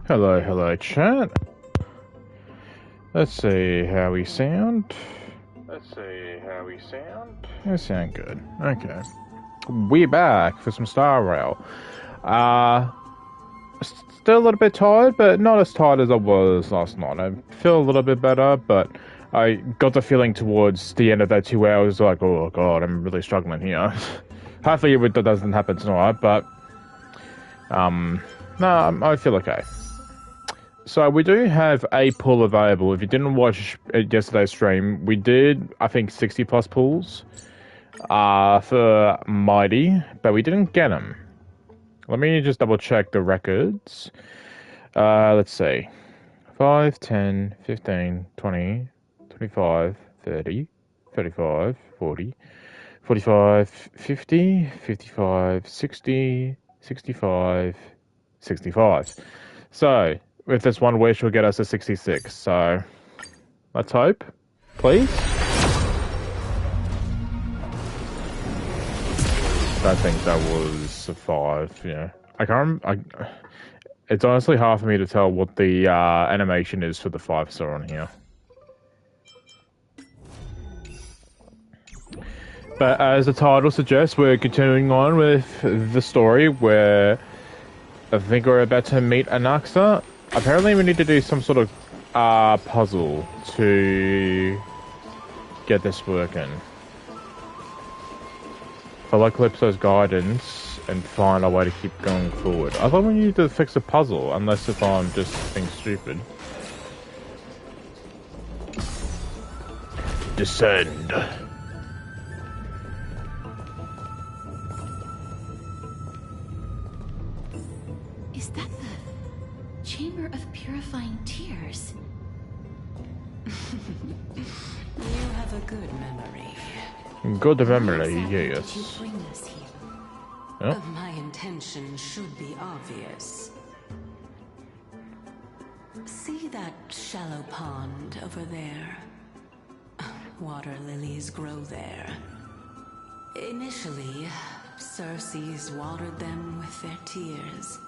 Hello, hello, chat. Let's see how we sound. You sound good. Okay. We're back for some Star Rail. Still a little bit tired, but not as tired as I was last night. I feel a little bit better, but I got the feeling towards the end of that 2 hours, like, oh god, I'm really struggling here. Hopefully that doesn't happen tonight, but, no, I feel okay. So we do have a pool available. If you didn't watch yesterday's stream, we did, I think, 60 plus pools for Mighty, but we didn't get them. Let me just double check the records. Let's see. 5, 10, 15, 20, 25, 30, 35, 40, 45, 50, 55, 60, 65, 65. So, with this one wish, will get us to 66. So, let's hope. Please? I think that was a 5, yeah. I can't it's honestly hard for me to tell what the animation is for the 5-star on here. But as the title suggests, we're continuing on with the story where I think we're about to meet Anaxa. Apparently we need to do some sort of puzzle to get this working. Follow Calypso's guidance and find a way to keep going forward. I thought we needed to fix a puzzle, unless if I'm just being stupid. Descend. Is that the Chamber of Purifying Tears? You have a good memory. Good memory, yes. Did you bring us here? Huh? My intention should be obvious. See that shallow pond over there? Water lilies grow there. Initially, Circes watered them with their tears,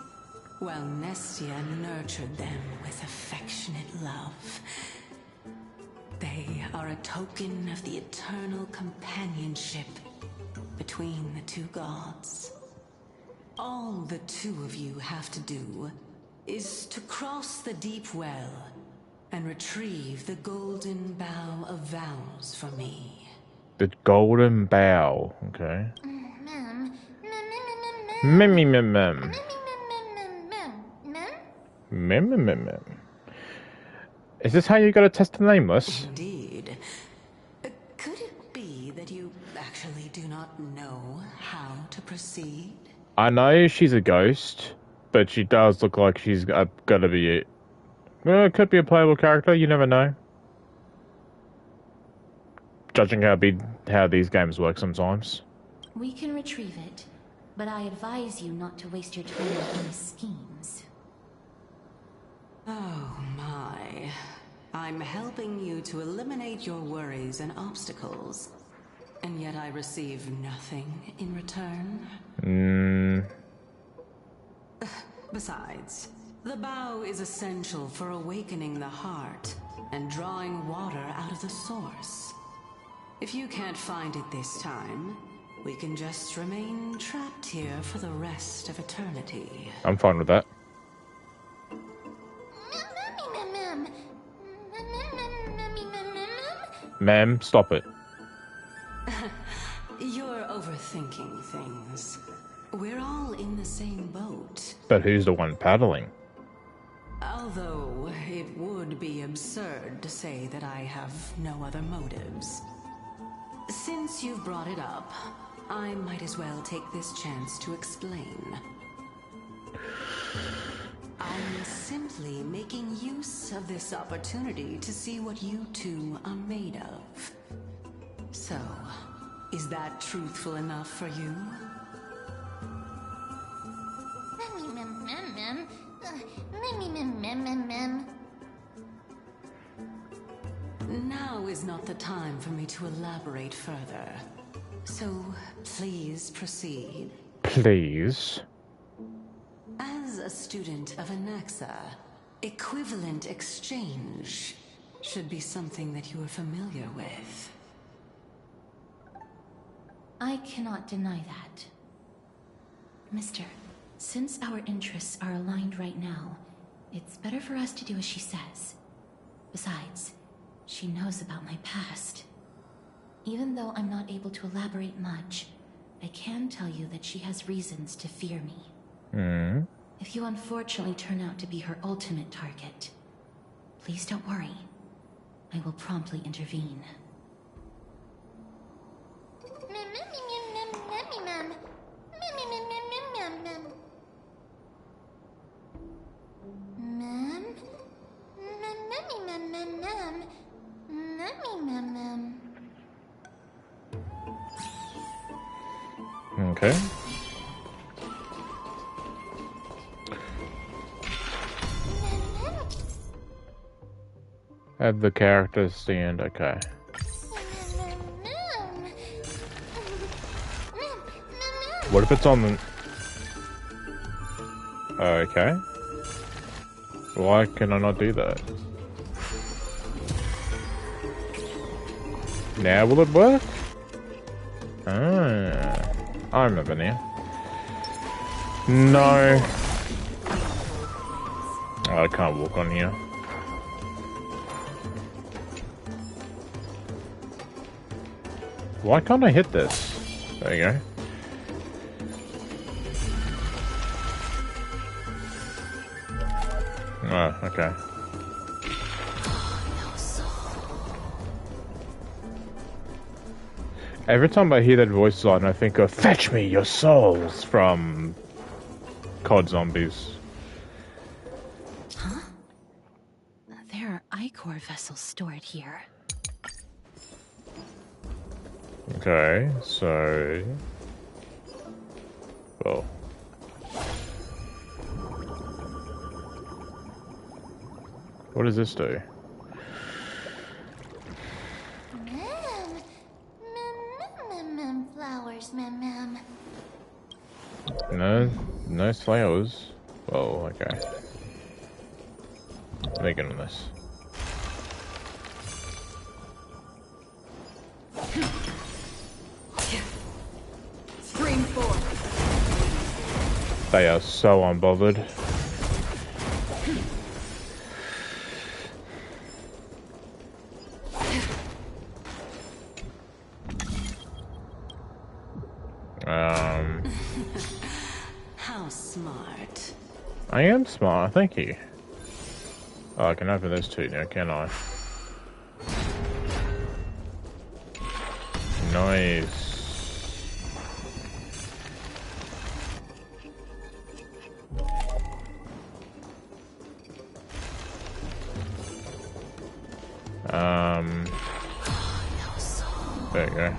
while Nestia nurtured them with affectionate love. They are a token of the eternal companionship between the two gods. All the two of you have to do is to cross the deep well and retrieve the golden bough of vows for me. The golden bough, okay. Mem. Is this how you gotta test the nameless? Indeed. Could it be that you actually do not know how to proceed? I know she's a ghost, but she does look like she's gotta be it. Well, it could be a playable character, you never know. Judging how these games work sometimes. We can retrieve it, but I advise you not to waste your time on any schemes. Oh my. I'm helping you to eliminate your worries and obstacles, and yet I receive nothing in return? Besides, the bow is essential for awakening the heart and drawing water out of the source. If you can't find it this time, we can just remain trapped here for the rest of eternity. I'm fine with that. Ma'am, stop it. You're overthinking things. We're all in the same boat. But who's the one paddling? Although it would be absurd to say that I have no other motives. Since you've brought it up, I might as well take this chance to explain. I'm simply making use of this opportunity to see what you two are made of. So, is that truthful enough for you? Now is not the time for me to elaborate further. So, please proceed. Please. As a student of Anaxa, Equivalent exchange should be something that you are familiar with. I cannot deny that. Mister, since our interests are aligned right now, it's better for us to do as she says. Besides, she knows about my past. Even though I'm not able to elaborate much, I can tell you that she has reasons to fear me. If you unfortunately turn out to be her ultimate target, please don't worry. I will promptly intervene. Okay. Have the characters stand, okay. What if it's on the... Okay. Why can I not do that? Now will it work? Ah, I remember now. No. Oh, I can't walk on here. Why can't I hit this? There you go. Oh, okay. Every time I hear that voice line, I think of "Fetch me your souls" from COD Zombies. Huh? There are Ichor vessels stored here. Okay, so... Well... What does this do? Flowers, ma'am. No, no flowers. Well, okay. Making on this. Scream forth. They are so unbothered. How smart. I am smart, thank you. Oh, I can open this too now, can I? Nice. There you go.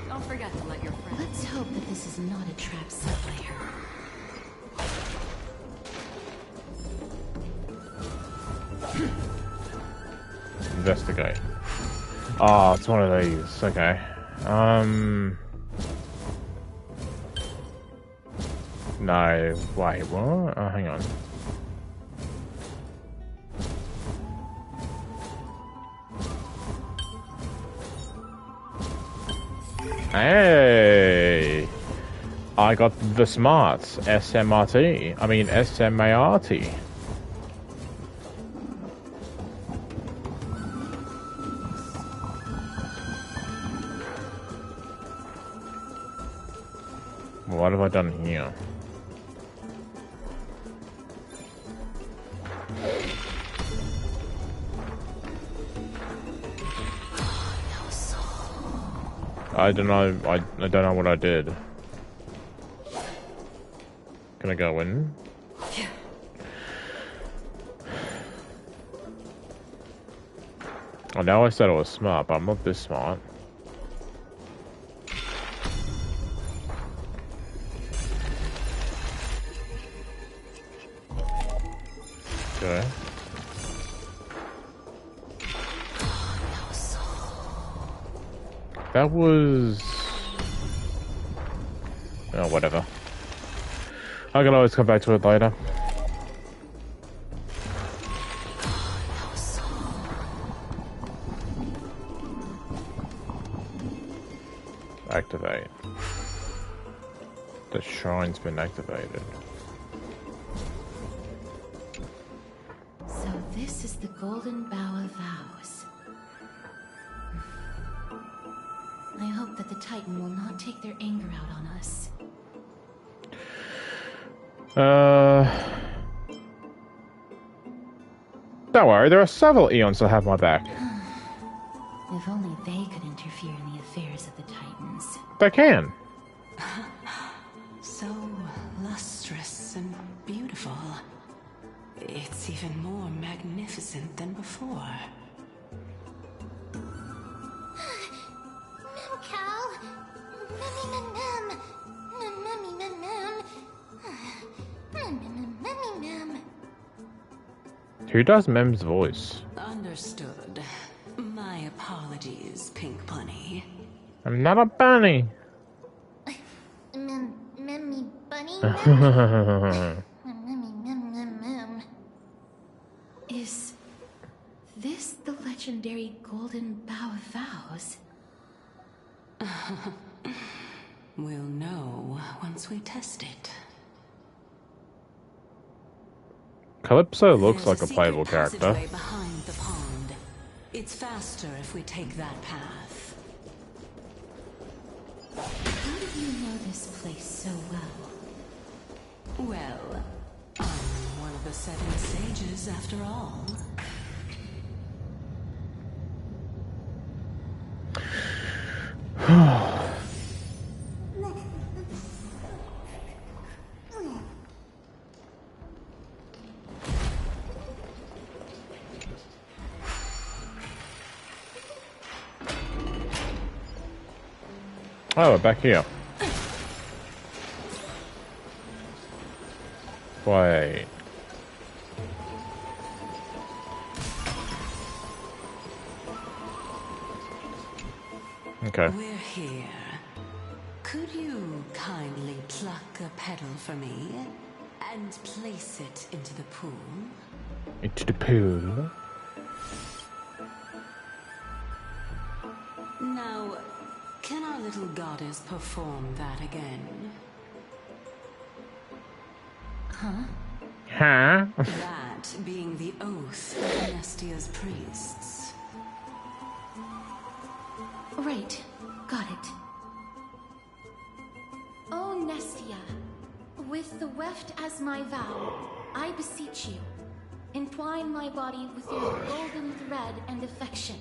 Don't forget to let your friends. Let's hope that this is not a trap set by her. Investigate. Oh, it's one of these. Okay. No. Wait, what? Oh, hang on. Hey! I got the smarts. SMRT. I mean, SMART. What have I done here? I don't know. I don't know what I did. Can I go in? Oh, now I said I was smart, but I'm not this smart. Okay. That was... Oh, whatever. I can always come back to it later. Activate. The shrine's been activated. So this is the Golden Bough of Vows. I hope that the Titan will not take their anger out on us. Don't worry, there are several Eons that have my back. If only they could interfere in the affairs of the Titans. They can. So lustrous and beautiful. It's even more magnificent than before. Cal? Who does Mem's voice? Understood. My apologies, Pink Bunny. I'm not a bunny. Memmy Bunny? Is this the legendary Golden Bough of Vows? We'll know once we test it. Calypso looks There's like a playable secret character. passageway behind the pond. It's faster if we take that path. How do you know this place so well? Well, I'm one of the 7 sages after all. Oh, we're back here. Wait. Okay. We're here. Could you kindly pluck a petal for me and place it into the pool? Into the pool. Now, can our little goddess perform that again? Huh? Huh? That being the oath of Nestia's priests. Right. Got it. O Nestia, with the weft as my vow, I beseech you, entwine my body with your golden thread and affection.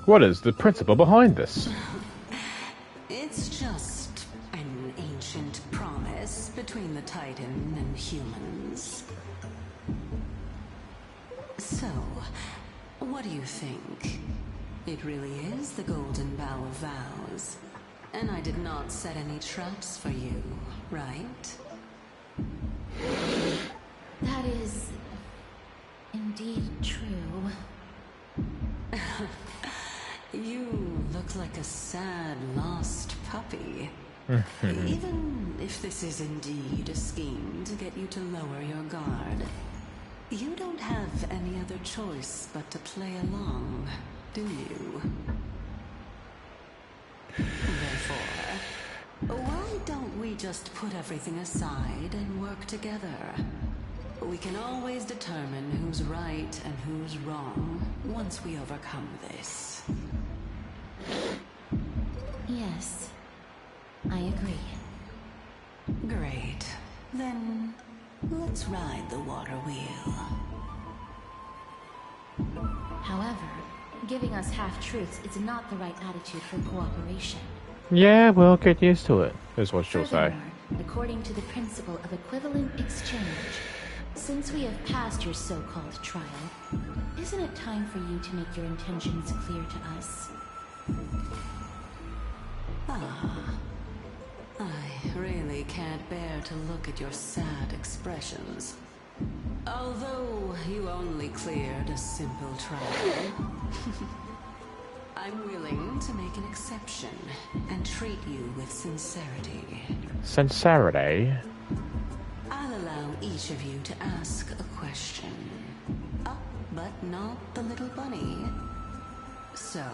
What is the principle behind this? It's just an ancient promise between the Titan and humans. So, what do you think? It really is the Golden Bough of Vows. And I did not set any traps for you, right? That is indeed true. You look like a sad, lost puppy. Even if this is indeed a scheme to get you to lower your guard, you don't have any other choice but to play along, do you? Therefore, why don't we just put everything aside and work together? We can always determine who's right and who's wrong once we overcome this. Yes, I agree. Great. Then, let's ride the water wheel. However, giving us half-truths is not the right attitude for cooperation. Yeah, we'll get used to it, is what she'll say. Furthermore, according to the principle of equivalent exchange, since we have passed your so-called trial, isn't it time for you to make your intentions clear to us? I really can't bear to look at your sad expressions. Although you only cleared a simple trial. I'm willing to make an exception and treat you with sincerity. Sincerity? I'll allow each of you to ask a question. Oh, but not the little bunny. So,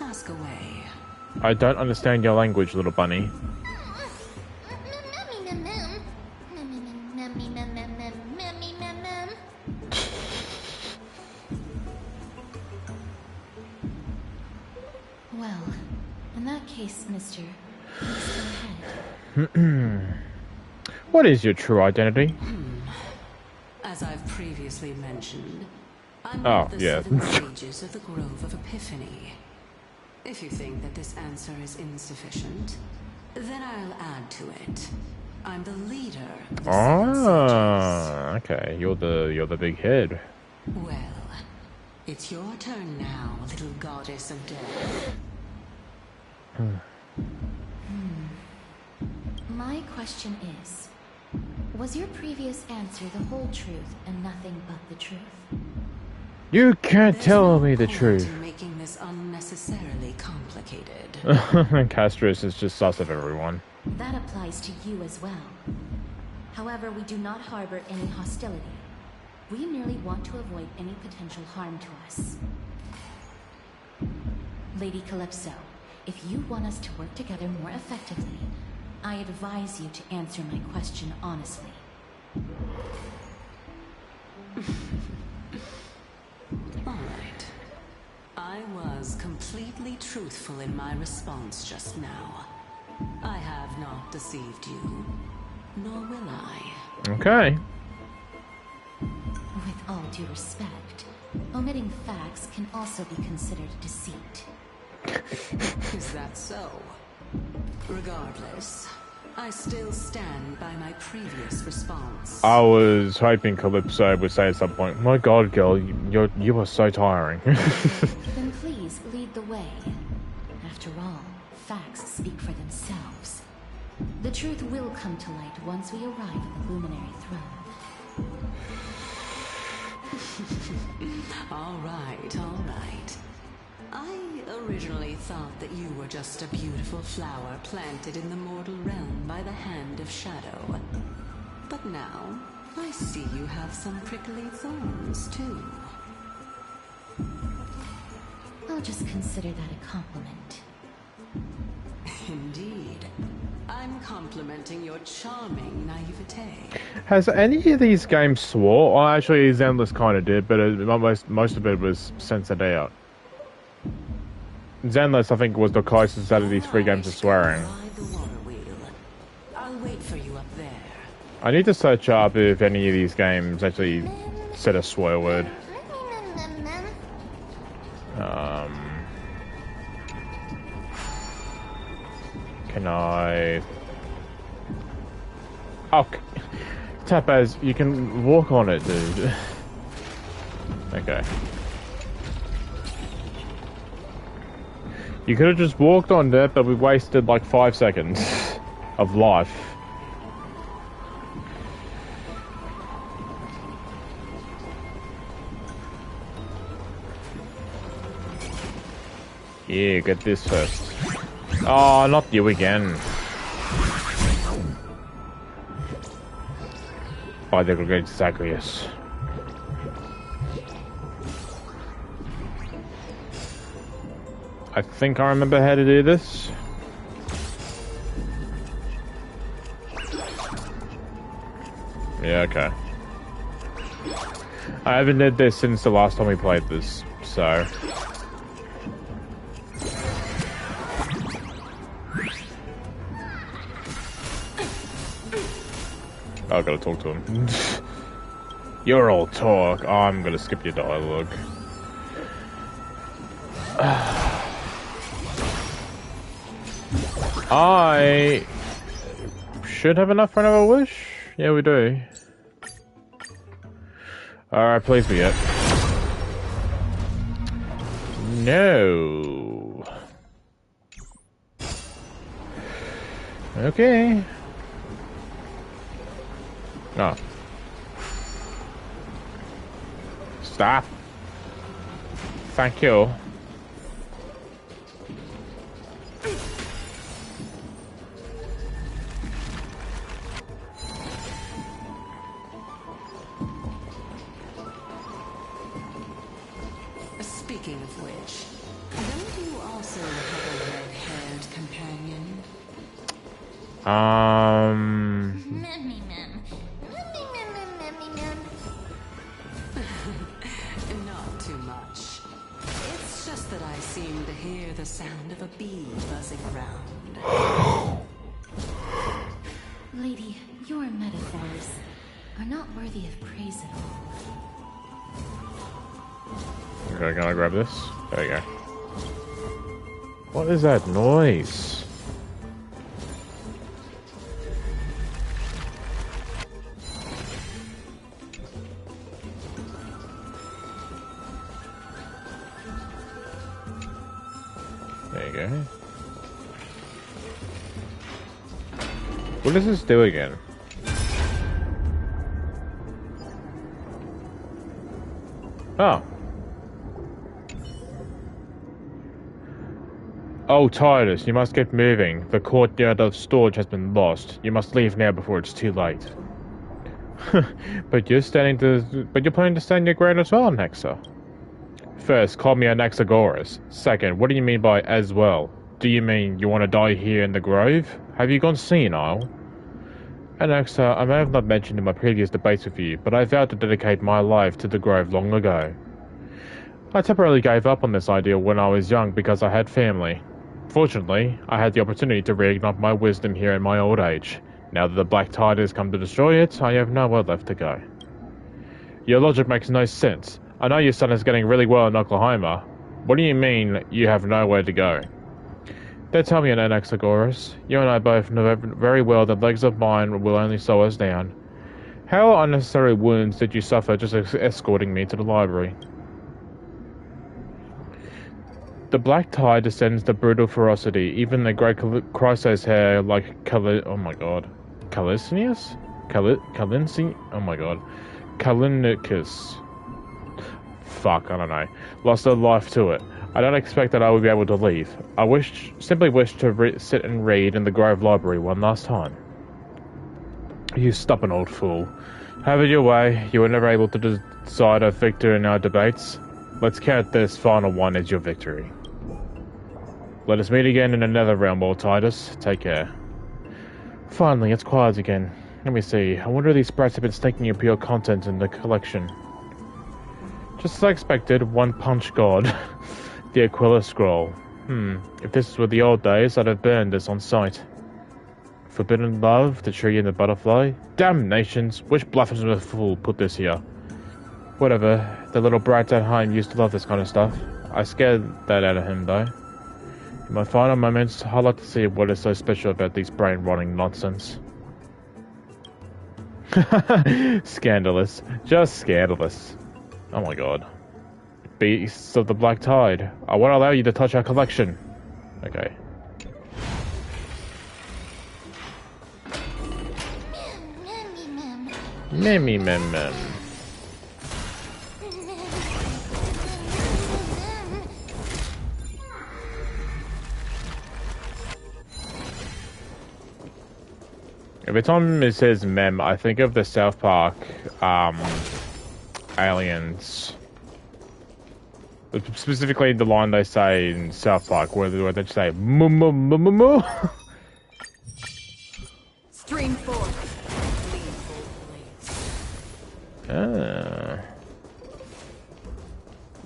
ask away. I don't understand your language, little bunny. Well, in that case, mister, please go ahead. What is your true identity? As I've previously mentioned, I'm Oh, one of the yeah. 7 sages of the Grove of Epiphany. If you think that this answer is insufficient, then I'll add to it. I'm the leader of the 7 sages. Ah, okay. You're the big head. Well, it's your turn now, little goddess of death. My question is, was your previous answer the whole truth and nothing but the truth? You can't There's tell no me the point truth. in making this unnecessarily complicated. Castris is just sus of everyone. That applies to you as well. However, we do not harbor any hostility. We merely want to avoid any potential harm to us. Lady Calypso, if you want us to work together more effectively, I advise you to answer my question honestly. All right. I was completely truthful in my response just now. I have not deceived you, nor will I. Okay. With all due respect, omitting facts can also be considered deceit. Is that so? Regardless, I still stand by my previous response. I was hoping Calypso would say at some point, "My God, girl, you are so tiring." Then please lead the way. After all, facts speak for themselves. The truth will come to light once we arrive at the Luminary Throne. All right, all right. I originally thought that you were just a beautiful flower planted in the mortal realm by the hand of Shadow. But now, I see you have some prickly thorns, too. I'll just consider that a compliment. Indeed. I'm complimenting your charming naivete. Has any of these games swore? Well, actually, Zenless kind of did, but most of it was censored out. Zenless, I think, was the closest out of these 3 games to swearing. Ride the water wheel. I'll wait for you up there. I need to search up if any of these games actually said a swear word. Can I... Oh, tap as you can walk on it, dude. Okay. You could have just walked on it, but we wasted like 5 seconds of life. Yeah, get this first. Oh, not you again. By the great Zagreus. I think I remember how to do this. Yeah, okay. I haven't did this since the last time we played this, so... I gotta talk to him. You're all talk. Oh, I'm gonna skip your dialogue. I should have enough for another wish. Yeah, we do. Alright, please be it. No. Okay. Oh. Stop. Thank you. Speaking of which, don't you also have a red-haired companion? Memmy mem. Memmy mem mem memmy mem. Not too much. It's just that I seem to hear the sound of a bee buzzing around. Lady, your metaphors are not worthy of praise at all. Okay, can I grab this? There you go. What is that noise? There you go. What does this do again? Oh. Oh, Titus, you must get moving. The courtyard of storage has been lost. You must leave now before it's too late. But you're planning to stand your ground as well, Nexa. First, call me Anaxagoras. Second, what do you mean by as well? Do you mean you want to die here in the grove? Have you gone senile? Anaxa, I may have not mentioned in my previous debates with you, but I vowed to dedicate my life to the grove long ago. I temporarily gave up on this idea when I was young because I had family. Fortunately, I had the opportunity to reignite my wisdom here in my old age. Now that the Black Tide has come to destroy it, I have nowhere left to go. Your logic makes no sense. I know your son is getting really well in Oklahoma. What do you mean you have nowhere to go? Don't tell me, Anaxagoras. You and I both know very well that legs of mine will only slow us down. How unnecessary wounds did you suffer just escorting me to the library? The Black Tide descends to brutal ferocity. Even the great Chrysos hair like oh my god. Calinius? Calinci? Oh my god. Calinicus. Fuck, I don't know. Lost their life to it. I don't expect that I will be able to leave. I simply wish to sit and read in the Grove Library one last time. You stubborn old fool. Have it your way. You were never able to decide a victor in our debates. Let's count this final one as your victory. Let us meet again in another realm, old Titus. Take care. Finally, it's quiet again. Let me see. I wonder if these sprats have been sneaking your pure content in the collection. Just as I expected, one punch god. The Aquila Scroll. If this were the old days, I'd have burned this on sight. Forbidden Love, the Tree and the Butterfly? Damnations! Which blasphemous fool put this here? Whatever, the little brats at home used to love this kind of stuff. I scared that out of him, though. In my final moments, I'd like to see what is so special about these brain-rotting nonsense. Scandalous. Just scandalous. Oh my god. Beasts of the Black Tide. I won't allow you to touch our collection. Okay. Memmy mem mem. Every time it says mem, I think of the South Park, aliens. Specifically the line they say in South Park where they just say moo moo moo moo moo. Stream 4.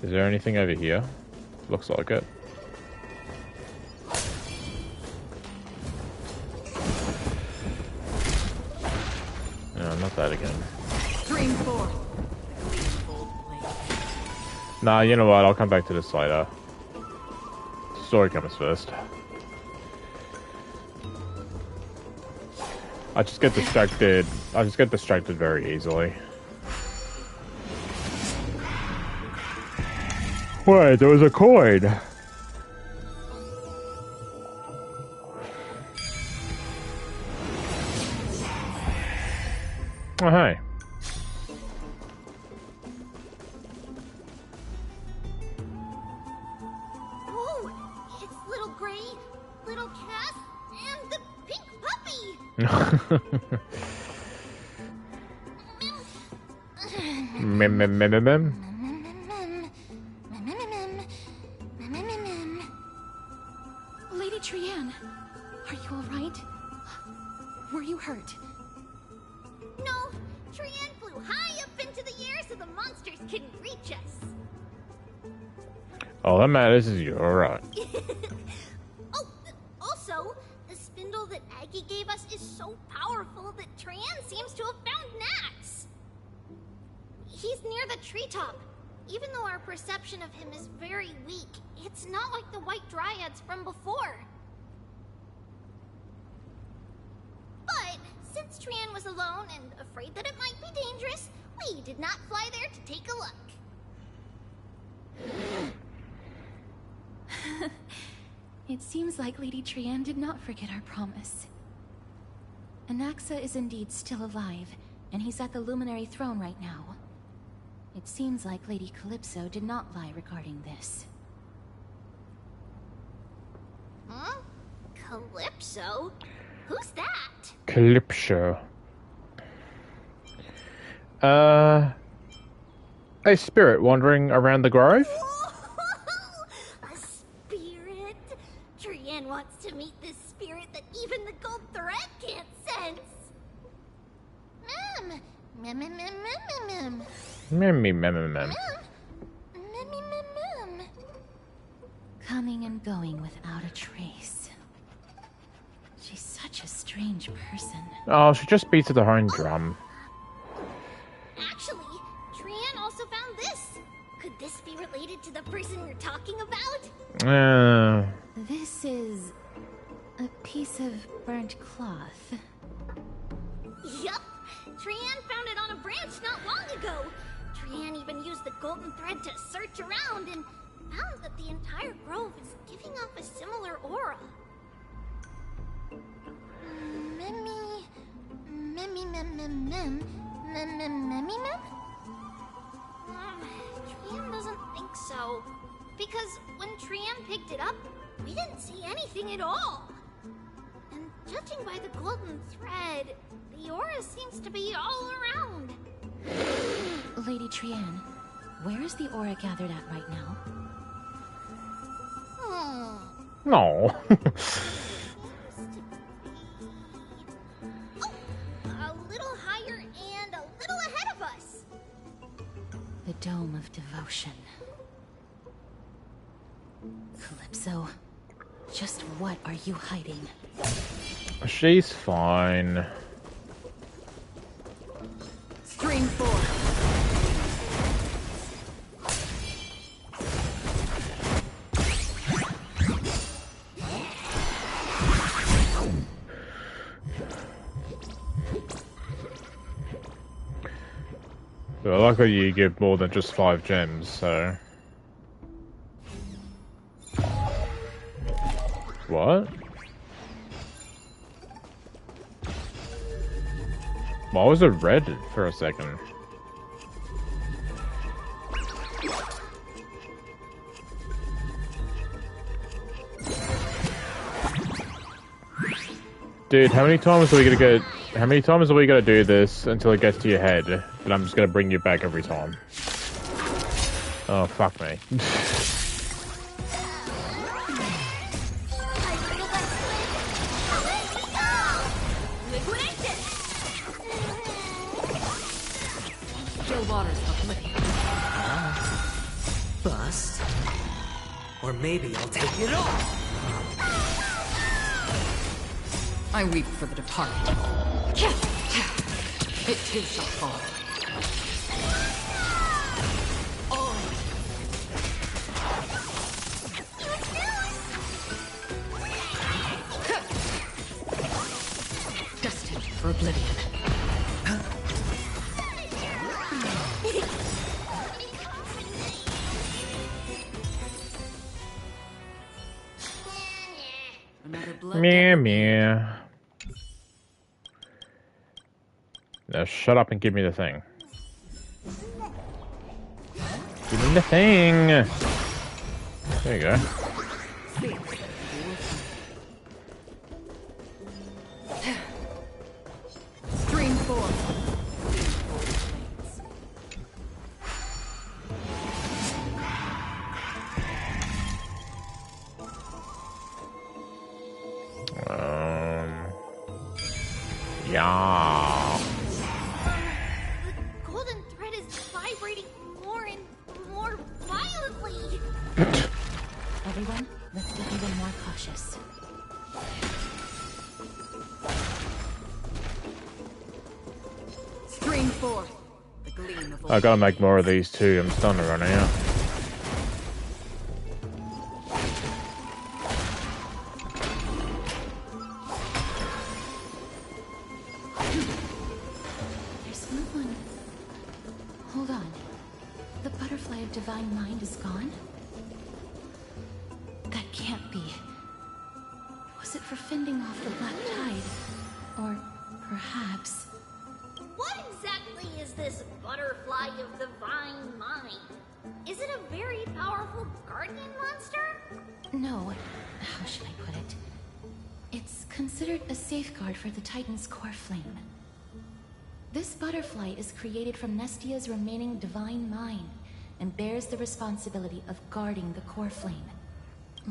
Is there anything over here? Looks like it. No, not that again. Stream 4. Nah, you know what? I'll come back to this later. Story comes first. I just get distracted. I just get distracted very easily. Wait, there was a coin. Oh, hey. Oh, it's little Gray, little Cass, and the pink puppy. Mem mem mem mem mem. All that matters is you're alright. Oh, also, the spindle that Aggie gave us is so powerful that Tran seems to have found Nax. He's near the treetop. Even though our perception of him is very weak, it's not like the White Dryads from before. But since Tran was alone and afraid that it might be dangerous, we did not fly there to take a look. It seems like Lady Trian did not forget our promise. Anaxa is indeed still alive, and he's at the Luminary Throne right now. It seems like Lady Calypso did not lie regarding this. Huh? Calypso? Who's that? Calypso. A spirit wandering around the grove? A spirit? Trian wants to meet this spirit that even the gold thread can't sense. Mem, mem, mem, mem, mem, mem. Mem. Coming and going without a trace. She's such a strange person. Oh, she just beats at her own drum. Actually, Trian also found this. Could this be related to the person you're talking about? This is a piece of burnt cloth. Yup. Trian found it on a branch not long ago. Trian even used the golden thread to search around and found that the entire grove is giving off a similar aura. Trian doesn't think so. Because when Trian picked it up, we didn't see anything at all. And judging by the golden thread, the aura seems to be all around. Lady Trian, where is the aura gathered at right now? No. A little higher and a little ahead of us. The Dome of Devotion. Calypso, just what are you hiding? She's fine. Stream 4. Well, luckily you get more than just 5 gems, so... What? Why was it red for a second? Dude, how many times are we gonna get... How many times are we gonna do this until it gets to your head? And I'm just gonna bring you back every time. Oh, fuck me. Still waters uplifting. Bust. Or maybe I'll take it all. I weep for the departed. It is a fall. Destined for oblivion. Another blood. Meow meow. Now shut up and give me the thing. Give me the thing! There you go. Stream 4. Yeah. The golden thread is vibrating more and more violently. Everyone, let's get even more cautious. Spring forth. The gleam of I gotta make more of these too. I'm starting to run out. There's no one. Hold on. The butterfly of divine mind is gone? That can't be. Was it for fending off the black tide? Or perhaps... What exactly is this butterfly of divine mind? Is it a very powerful guardian monster? No. How should I put it? It's considered a safeguard for the Titan's core flame. This butterfly is created from Nestia's remaining divine mind and bears the responsibility of guarding the core flame.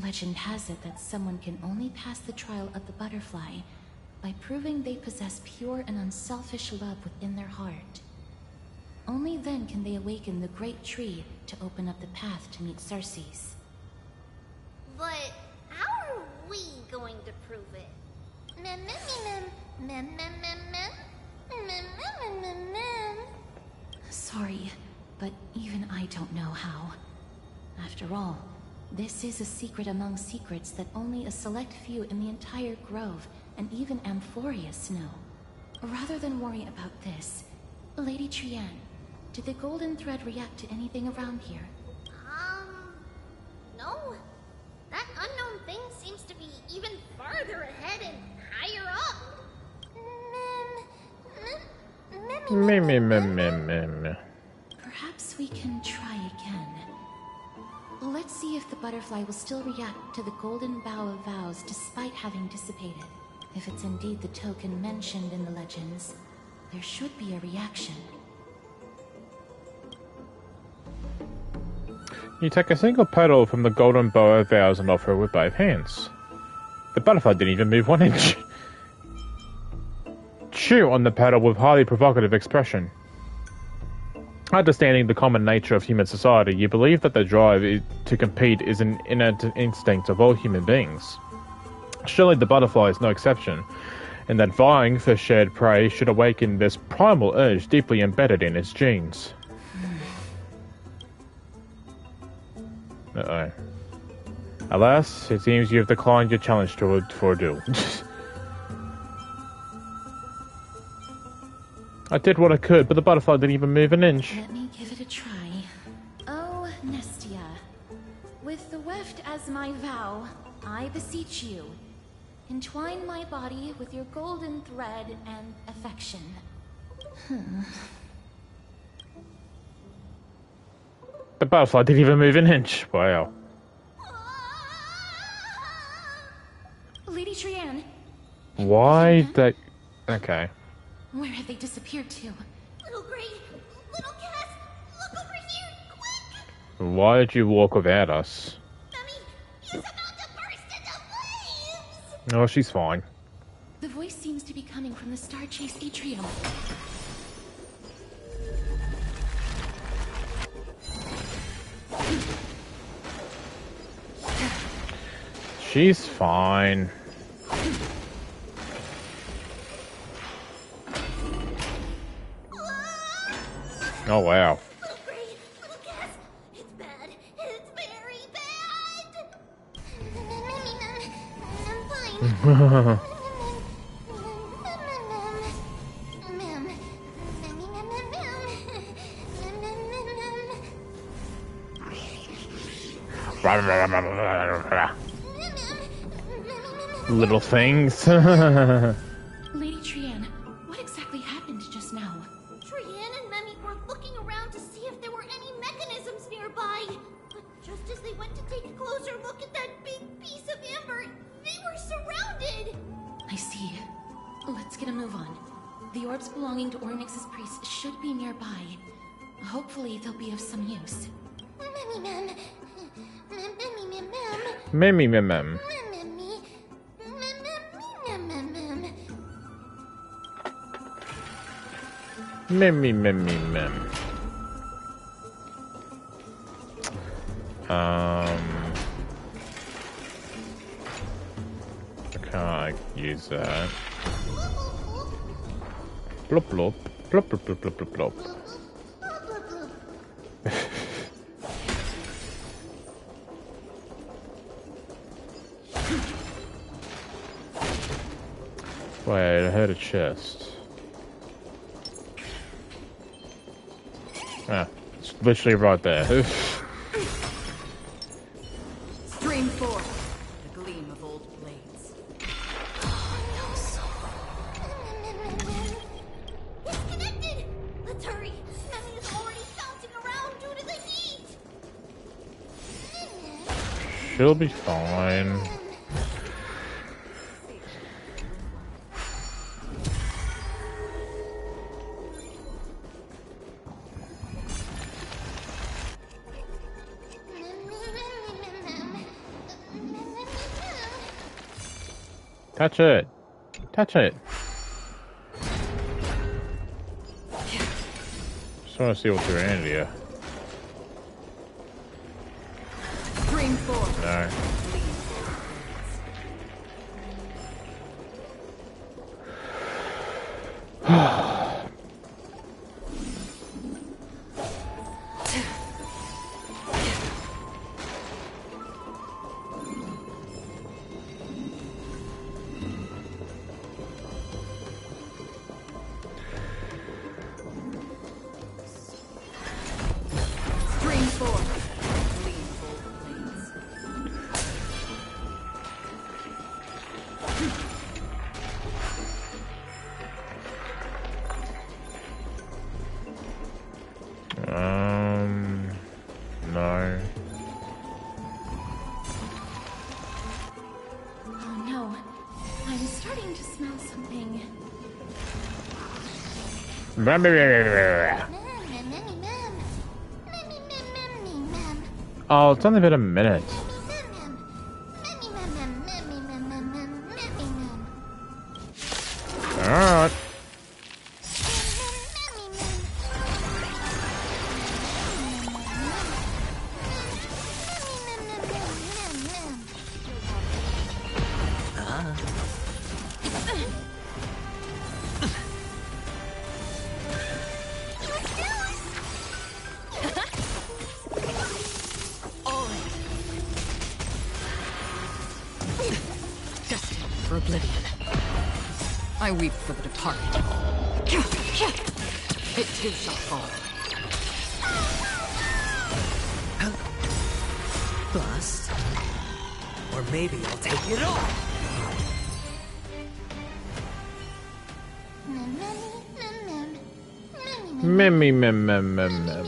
Legend has it that someone can only pass the trial of the butterfly by proving they possess pure and unselfish love within their heart. Only then can they awaken the great tree to open up the path to meet Cersei's. But how are we going to prove it? Mem mem mem mem mem mem mem mem mem mem mem. Sorry, but even I don't know how. After all, this is a secret among secrets that only a select few in the entire grove and even Amphorius know. Rather than worry about this, Lady Trienne, did the golden thread react to anything around here? No. That unknown thing seems to be even farther ahead and higher up. Perhaps we can try again. Let's see if the butterfly will still react to the golden bough of vows despite having dissipated. If it's indeed the token mentioned in the legends, there should be a reaction. You take a single petal from the golden bow of vows and offer it with both hands. The butterfly didn't even move 1 inch. Chew on the petal with highly provocative expression. Understanding the common nature of human society, you believe that the drive to compete is an innate instinct of all human beings. Surely the butterfly is no exception, and that vying for shared prey should awaken this primal urge deeply embedded in its genes. Uh-oh. Alas, it seems you have declined your challenge for a duel. I did what I could, but the butterfly didn't even move 1 inch. Let me give it a try. Oh, Nestia. With the weft as my vow, I beseech you, entwine my body with your golden thread and affection. The butterfly didn't even move 1 inch. Wow. Lady Trienne. Why that? Okay. Where have they disappeared to? Little Gray, little Cass, look over here, quick! Why did you walk without us? Mummy, he's about to burst into flames! Oh, she's fine. The voice seems to be coming from the Star Chase atrium. She's fine. Oh, wow. Little Gray, little Cass, it's bad. It's very bad! I'm fine. Little things. Lady Trienne, what exactly happened just now? Trienne and Memmy were looking around to see if there were any mechanisms nearby. But just as they went to take a closer look at that big piece of amber, they were surrounded. I see. Let's get a move on. The orbs belonging to Ornyx's priests should be nearby. Hopefully they'll be of some use. Memmy mem. Memmy mem. Can't use that. Blop blop. Blop blop blop blop blop blop. Wait, I heard a chest. Ah, it's literally right there. Stream forth the gleam of old blades. It's connected! Let's hurry! Memmy is already bouncing around due to the heat! She'll be fine. Touch it. Touch it. Just want to see what's around here. Stream forth. No. Stream forth the gleam of old blades. No. Oh no. I'm starting to smell something. Oh, it's only been a minute. Alright. Destined for oblivion. I weep for the departed. It too shall fall. Bust. Or maybe I'll take it all. Mem, mem, mem, mem, mem.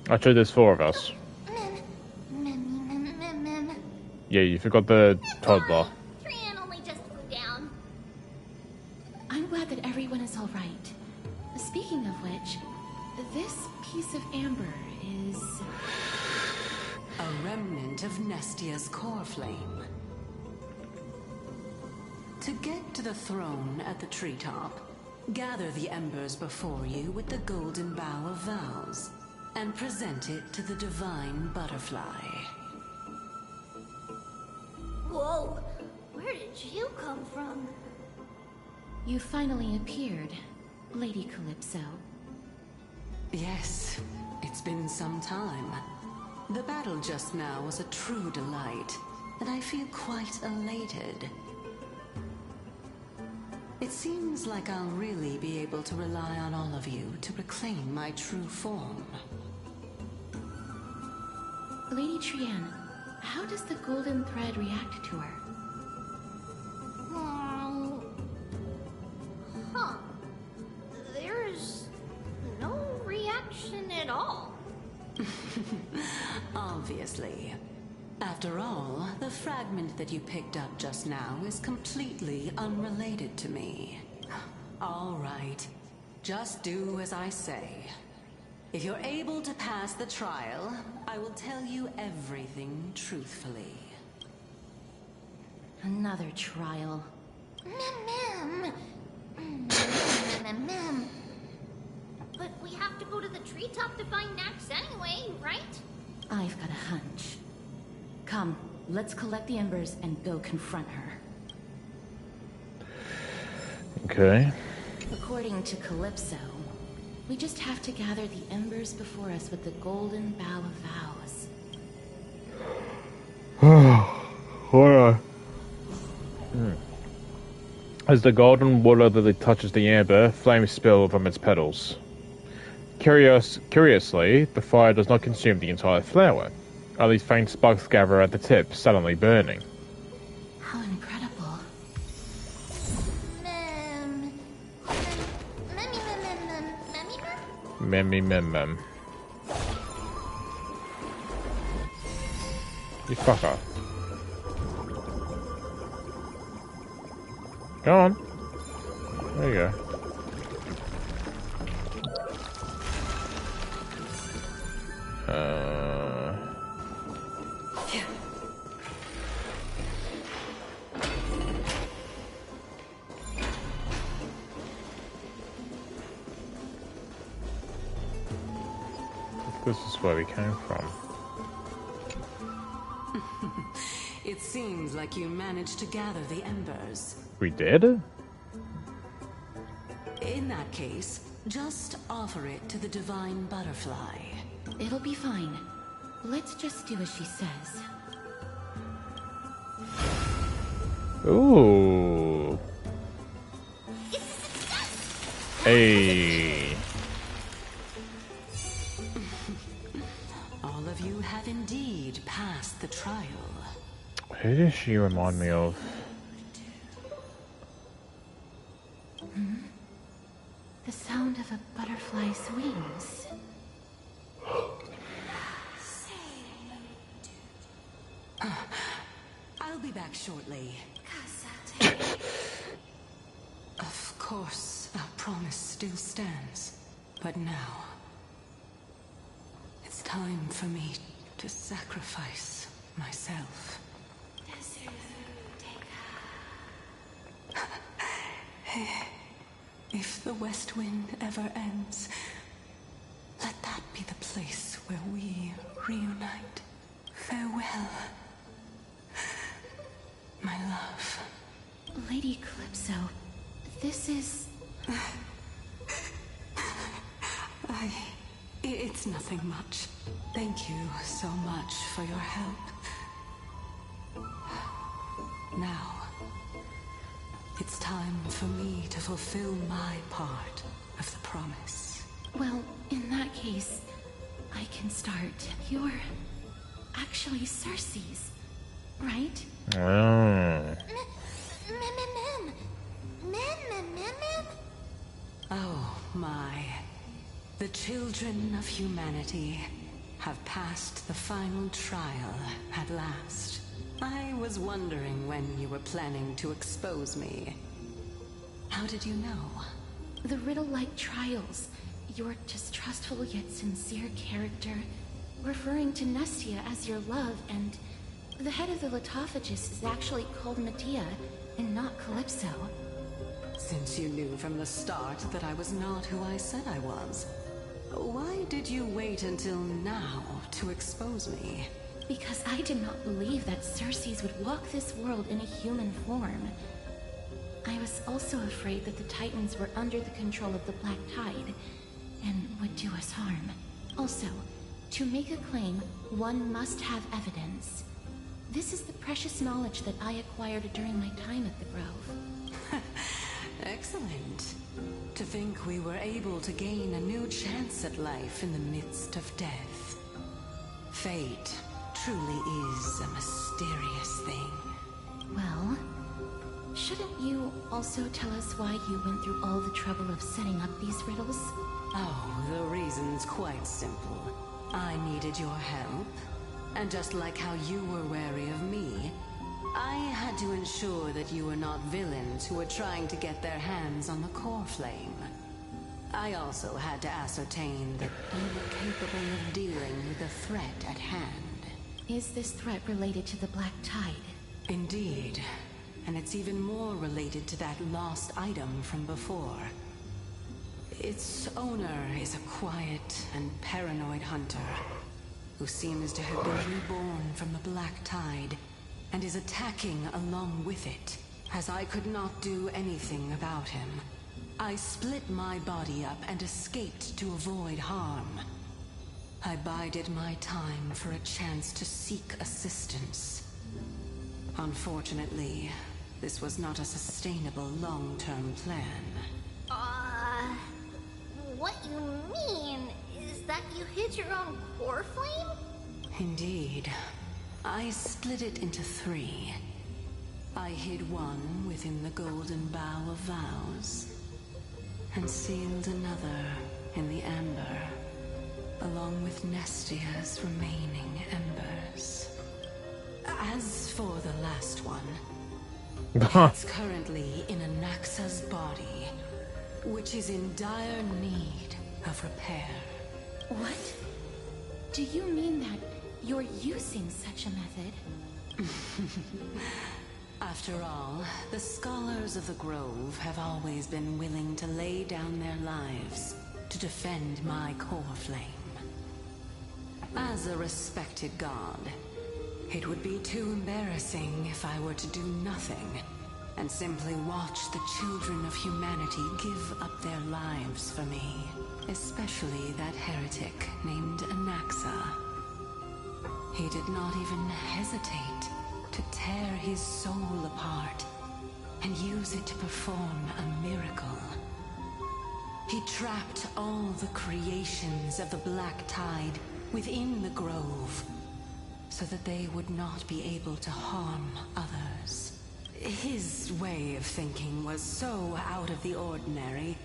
Actually, there's 4 of us. Yeah, you forgot the toddler. Tran only just flew down. I'm glad that everyone is all right. Speaking of which, this piece of amber is... A remnant of Nestia's core flame. To get to the throne at the treetop, gather the embers before you with the golden bough of vows, and present it to the divine butterfly. Whoa, where did you come from? You finally appeared, Lady Calypso. Yes, it's been some time. The battle just now was a true delight, and I feel quite elated. It seems like I'll really be able to rely on all of you to reclaim my true form. Lady Trian, how does the golden thread react to her? Huh. There's no reaction at all. Obviously. After all, the fragment that you picked up just now is completely unrelated to me. All right. Just do as I say. If you're able to pass the trial, I will tell you everything truthfully. Another trial. But we have to go to the treetop to find Nax anyway, right? I've got a hunch. Come, let's collect the embers and go confront her. Okay. According to Calypso, we just have to gather the embers before us with the golden bough of vows. Hold on. As the golden water lily touches the amber, flames spill from its petals. Curiously, the fire does not consume the entire flower. Only faint sparks gather at the tip, suddenly burning. How incredible. Mem. You fucker. Go on. There you go. This is where we came from. It seems like you managed to gather the embers. We did? In that case, just offer it to the divine butterfly. It'll be fine. Let's just do as she says. Ooh. Hey. All of you have indeed passed the trial. Who does she remind me of? The sound of a butterfly's wings. I'll be back shortly. Of course, our promise still stands. But now, it's time for me to sacrifice myself. If the West Wind ever ends, let that be the place where we reunite. Farewell, my love. Lady Calypso, this is... It's nothing much. Thank you so much for your help. Now, it's time for me to fulfill my part of the promise. Well, in that case, I can start. You're actually Cersei's, right? Oh my. The children of humanity have passed the final trial at last. I was wondering when you were planning to expose me. How did you know? The riddle-like trials. Your distrustful yet sincere character, referring to Nestia as your love, and the head of the Litophagus is actually called Medea and not Calypso. Since you knew from the start that I was not who I said I was, why did you wait until now to expose me? Because I did not believe that Cersei's would walk this world in a human form. I was also afraid that the Titans were under the control of the Black Tide and would do us harm. Also, to make a claim, one must have evidence. This is the precious knowledge that I acquired during my time at the Grove. Excellent. To think we were able to gain a new chance at life in the midst of death. Fate truly is a mysterious thing. Well, shouldn't you also tell us why you went through all the trouble of setting up these riddles? Oh, the reason's quite simple. I needed your help, and just like how you were wary of me, I had to ensure that you were not villains who were trying to get their hands on the core flame. I also had to ascertain that you were capable of dealing with the threat at hand. Is this threat related to the Black Tide? Indeed. And it's even more related to that lost item from before. Its owner is a quiet and paranoid hunter who seems to have been reborn from the Black Tide and is attacking along with it. As I could not do anything about him, I split my body up and escaped to avoid harm. I bided my time for a chance to seek assistance. Unfortunately, this was not a sustainable long-term plan. What you mean is that you hid your own core flame? Indeed. I split it into 3. I hid one within the Golden Bough of Vows, and sealed another in the amber, along with Nestia's remaining embers. As for the last one, it's currently in Anaxa's body, which is in dire need of repair. What? Do you mean that you're using such a method? After all, the scholars of the Grove have always been willing to lay down their lives to defend my core flame. As a respected god, it would be too embarrassing if I were to do nothing and simply watch the children of humanity give up their lives for me, especially that heretic named Anaxa. He did not even hesitate to tear his soul apart and use it to perform a miracle. He trapped all the creations of the Black Tide within the Grove so that they would not be able to harm others. His way of thinking was so out of the ordinary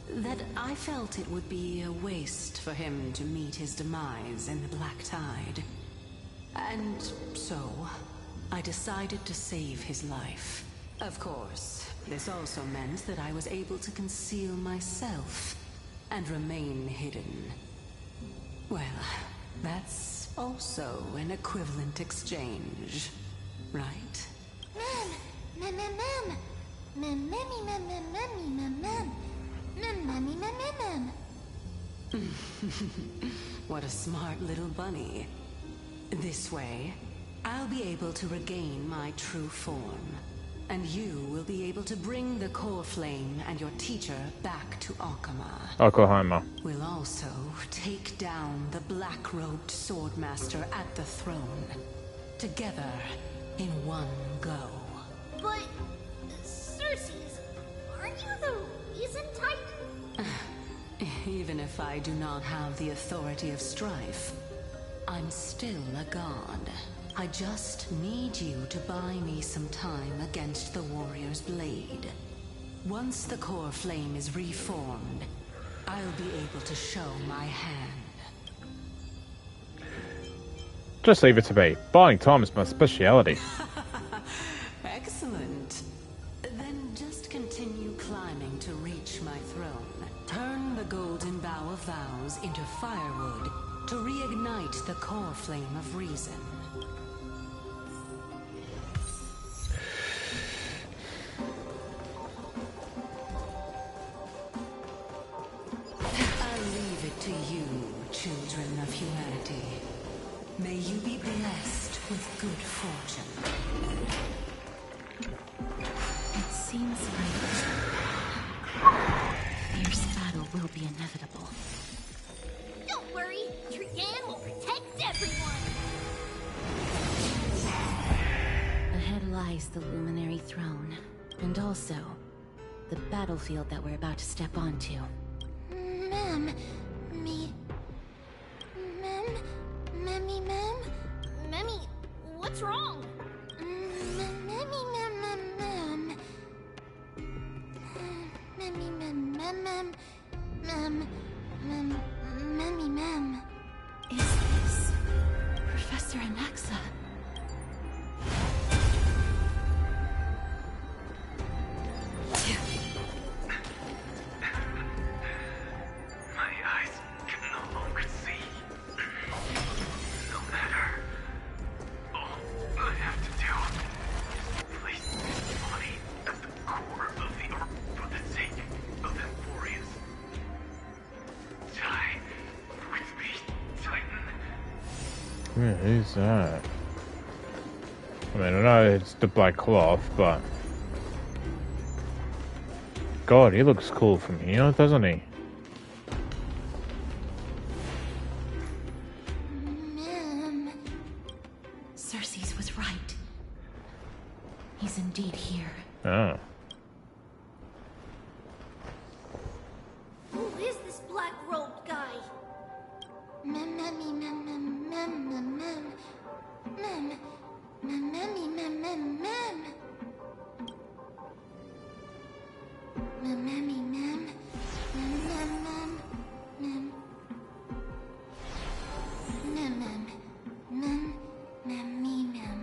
that I felt it would be a waste for him to meet his demise in the Black Tide. And so, I decided to save his life. Of course, this also meant that I was able to conceal myself and remain hidden. Well, that's also an equivalent exchange, right? What a smart little bunny. This way, I'll be able to regain my true form, and you will be able to bring the core flame and your teacher back to Akama. Oklahoma. We'll also take down the black-robed swordmaster at the throne, together in one go. But, Circes, aren't you the reason Titan? Even if I do not have the authority of strife, I'm still a god. I just need you to buy me some time against the warrior's blade. Once the core flame is reformed, I'll be able to show my hand. Just leave it to me. Buying time is my speciality. Excellent. Then just continue climbing to reach my throne. Turn the Golden Bough of Vows into firewood to reignite the core flame of reason. I'll leave it to you, children of humanity. May you be blessed with good fortune. It seems like fierce battle will be inevitable. Don't worry, Trian will protect everyone! Ahead lies the Luminary Throne, and also the battlefield that we're about to step onto. Memmy, what's wrong? Is this Professor Anaxa? My eyes can no longer see. No matter. All I have to do is place this body at the core of the earth for the sake of Emporius. Yeah, who's that? I mean, I know it's the black cloth, but... God, he looks cool from here, doesn't he? Ma'am. Cersei's was right. He's indeed here. Oh. Who is this black-robed guy? Mem, memmy, mem, mem, mem, mem, mem. Mem. Mem, memmy, mem, mem, mem. Mem, memmy, mem. Mem, mem, mem. Mem. Mem, mem. Mem. Mem, me, mem.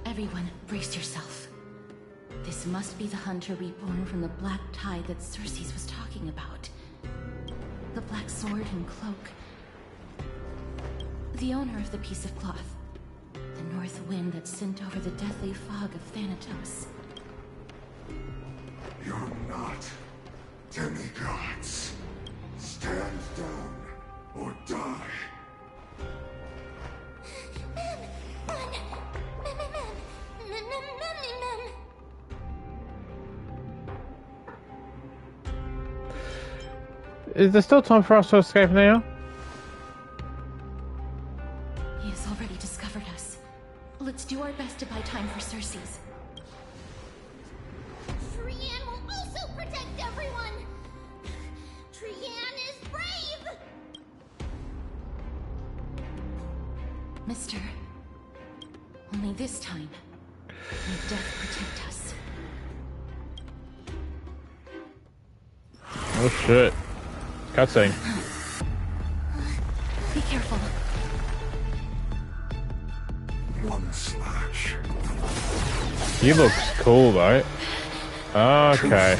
Everyone, brace yourself. This must be the hunter reborn from the black tide that Cersei's was talking about. The black sword and cloak. The owner of the piece of cloth. The north wind that sent over the deathly fog of Thanatos. You're not demigods. Stand down or die. Is there still time for us to escape now? He has already discovered us. Let's do our best to buy time for Cersei's. Trian will also protect everyone! Trian is brave! Mister, only this time may death protect us. Oh shit. Cutscene. Be careful. One slash. He looks cool though. Okay.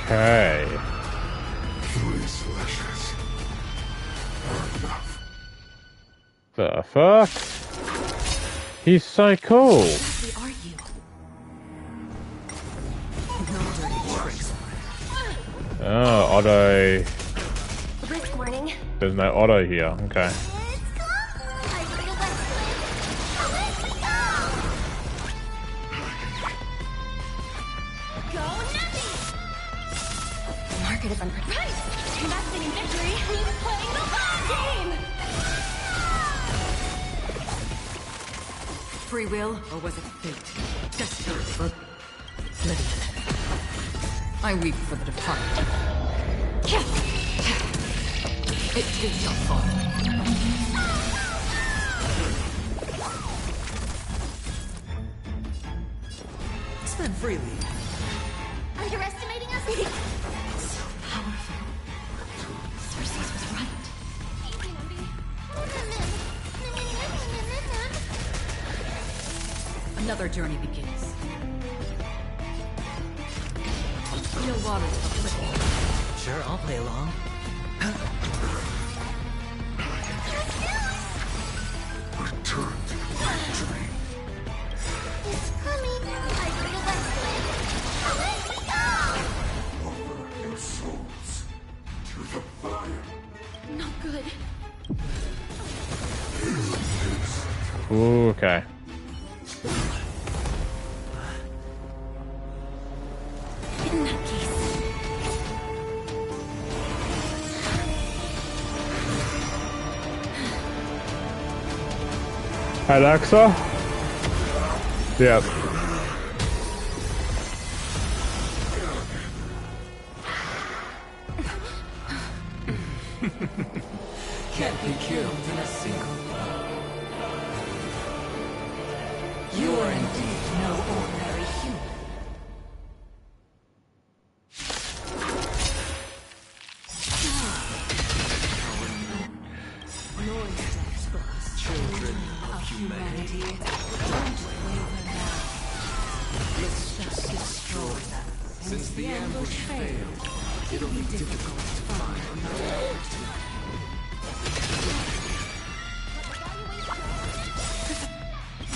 Okay. 3 slashes are enough. The fuck? He's so cool. Who are you? Oh, auto. Risk warning. There's no auto here. Okay. It's gone! I feel like let's go! Go nuts! The market is unpredictable. Right! Investing in victory means playing the long game! Free will, or was it fate? Destiny. Living. I weep for the departed. It is your fault. Spend freely. Underestimating us? So powerful. Cersei's was right. Easy, Nimby. Another journey begins. No water to the flip. Sure, I'll play along. Return to the dream. It's coming. I feel like let's go! Offer your souls to the fire. Not good. Okay. In that case, Alexa? Yep. Can't be killed in a single blow. You are indeed no ordinary human. Children of humanity. Don't waver now. Let's just destroy them. Since the ambush failed, it'll be difficult to find another opportunity.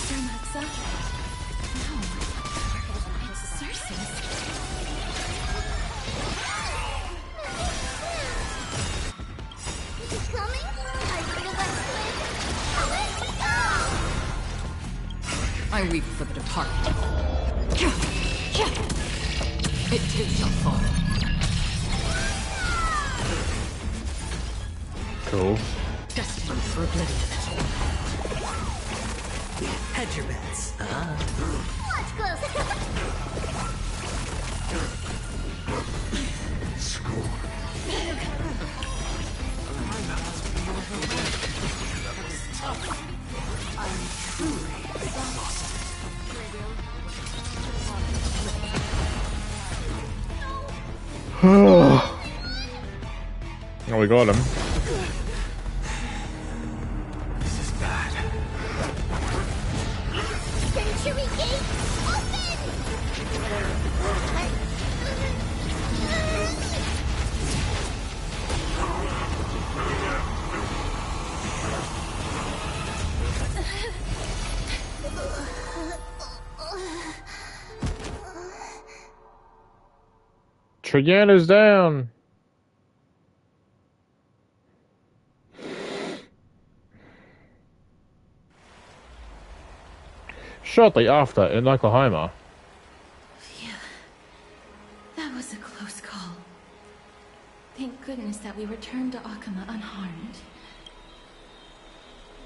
Dermax I weep for the departed. It too shall fall. Cool. Destined for oblivion. Hedge your bets. Let's close. Oh, we got him. This is bad. Century Gate, open! Triana's down. Shortly after, in Oklahoma. Phew. That was a close call. Thank goodness that we returned to Akama unharmed.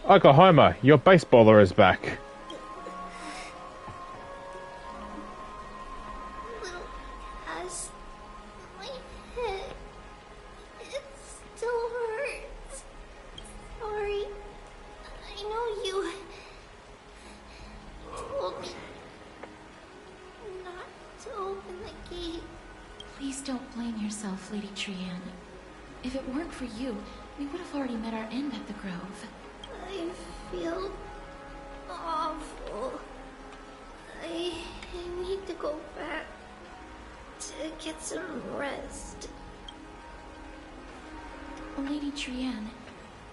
Oklahoma, your baseballer is back. Little Cass, my head, it still hurts. Sorry, I know you told me not to open the gate. Please don't blame yourself, Lady Trian. If it weren't for you, we would have already met our end at the Grove. I feel awful. I need to go back to get some rest. Lady Trian,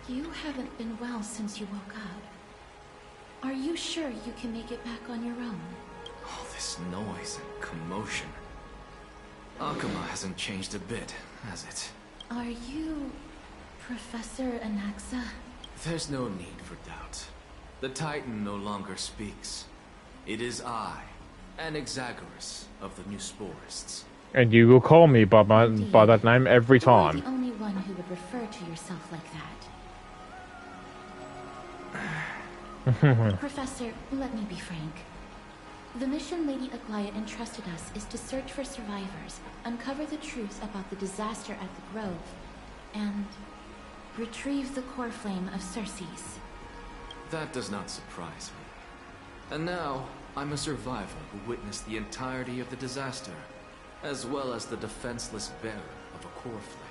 you haven't been well since you woke up. Are you sure you can make it back on your own? All this noise and commotion. Akama hasn't changed a bit, has it? Are you Professor Anaxa? There's no need for doubt. The Titan no longer speaks. It is I, Anaxagoras of the New Sporists. And you will call me by that name every You are time. the only one who would refer to yourself like that. Professor, let me be frank. The mission Lady Aglaya entrusted us is to search for survivors, uncover the truth about the disaster at the Grove, and retrieve the core flame of Circe's. That does not surprise me. And now, I'm a survivor who witnessed the entirety of the disaster, as well as the defenseless bearer of a core flame.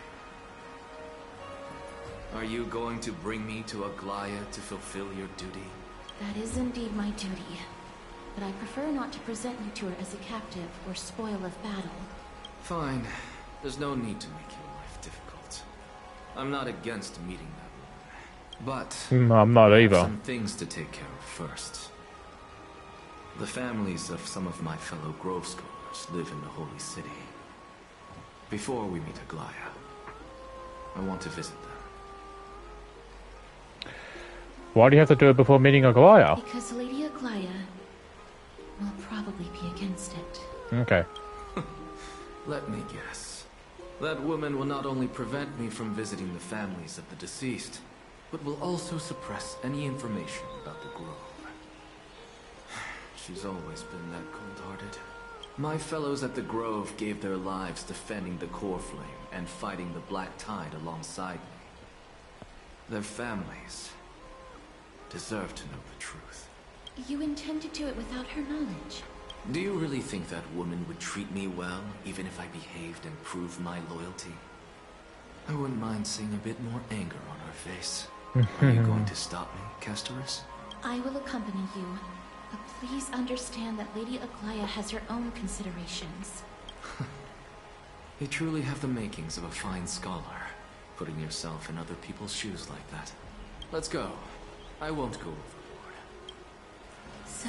Are you going to bring me to Aglaya to fulfill your duty? That is indeed my duty. But I prefer not to present you to her as a captive or spoil of battle. Fine. There's no need to make your life difficult. I'm not against meeting that woman. But I'm not I have either. some things to take care of first. The families of some of my fellow Grove Scholars live in the Holy City. Before we meet Aglaya, I want to visit them. Why do you have to do it before meeting Aglaya? Because Lady Aglaya will probably be against it. Okay. Let me guess. That woman will not only prevent me from visiting the families of the deceased, but will also suppress any information about the Grove. She's always been that cold-hearted. My fellows at the Grove gave their lives defending the core flame and fighting the Black Tide alongside me. Their families deserve to know the truth. You intend to do it without her knowledge. Do you really think that woman would treat me well, even if I behaved and proved my loyalty? I wouldn't mind seeing a bit more anger on her face. Are you going to stop me, Castorus? I will accompany you, but please understand that Lady Aglaya has her own considerations. You truly have the makings of a fine scholar, putting yourself in other people's shoes like that. Let's go. I won't go overboard. So,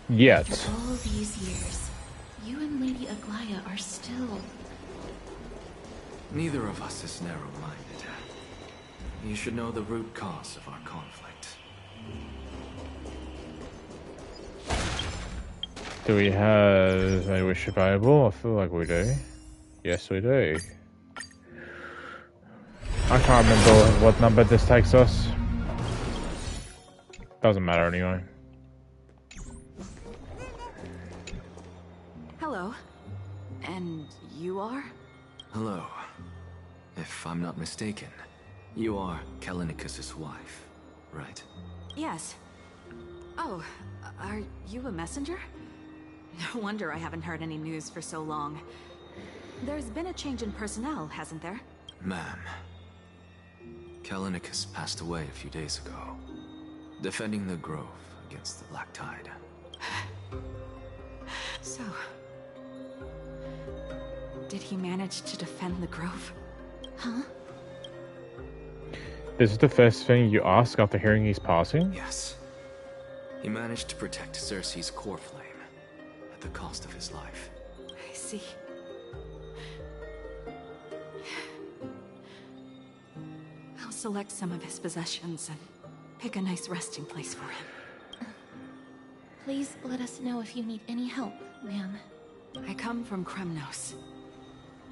Yet. after all these years, you and Lady Aglaya are still... Neither of us is narrow-minded. You should know the root cause of our conflict. Do we have a wish available? I feel like we do. Yes, we do. I can't remember what number this takes us. Doesn't matter anyway. Hello. And you are? Hello. If I'm not mistaken, you are Kalinicus's wife, right? Yes. Oh, are you a messenger? No wonder I haven't heard any news for so long. There's been a change in personnel, hasn't there? Ma'am, Kalinicus passed away a few days ago, defending the Grove against the Black Tide. So... did he manage to defend the Grove? Huh? This is the first thing you ask after hearing he's passing? Yes. He managed to protect Cersei's core flame at the cost of his life. I see. I'll select some of his possessions and pick a nice resting place for him. Please let us know if you need any help, ma'am. I come from Kremnos.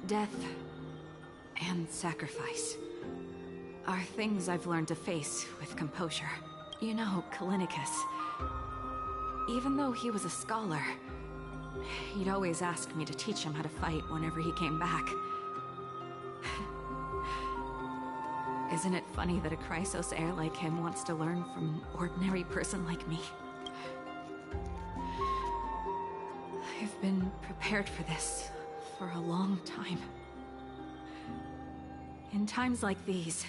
Death and sacrifice are things I've learned to face with composure. You know, Kalinicus, even though he was a scholar, he'd always ask me to teach him how to fight whenever he came back. Isn't it funny that a Chrysos heir like him wants to learn from an ordinary person like me? I've been prepared for this for a long time. In times like these,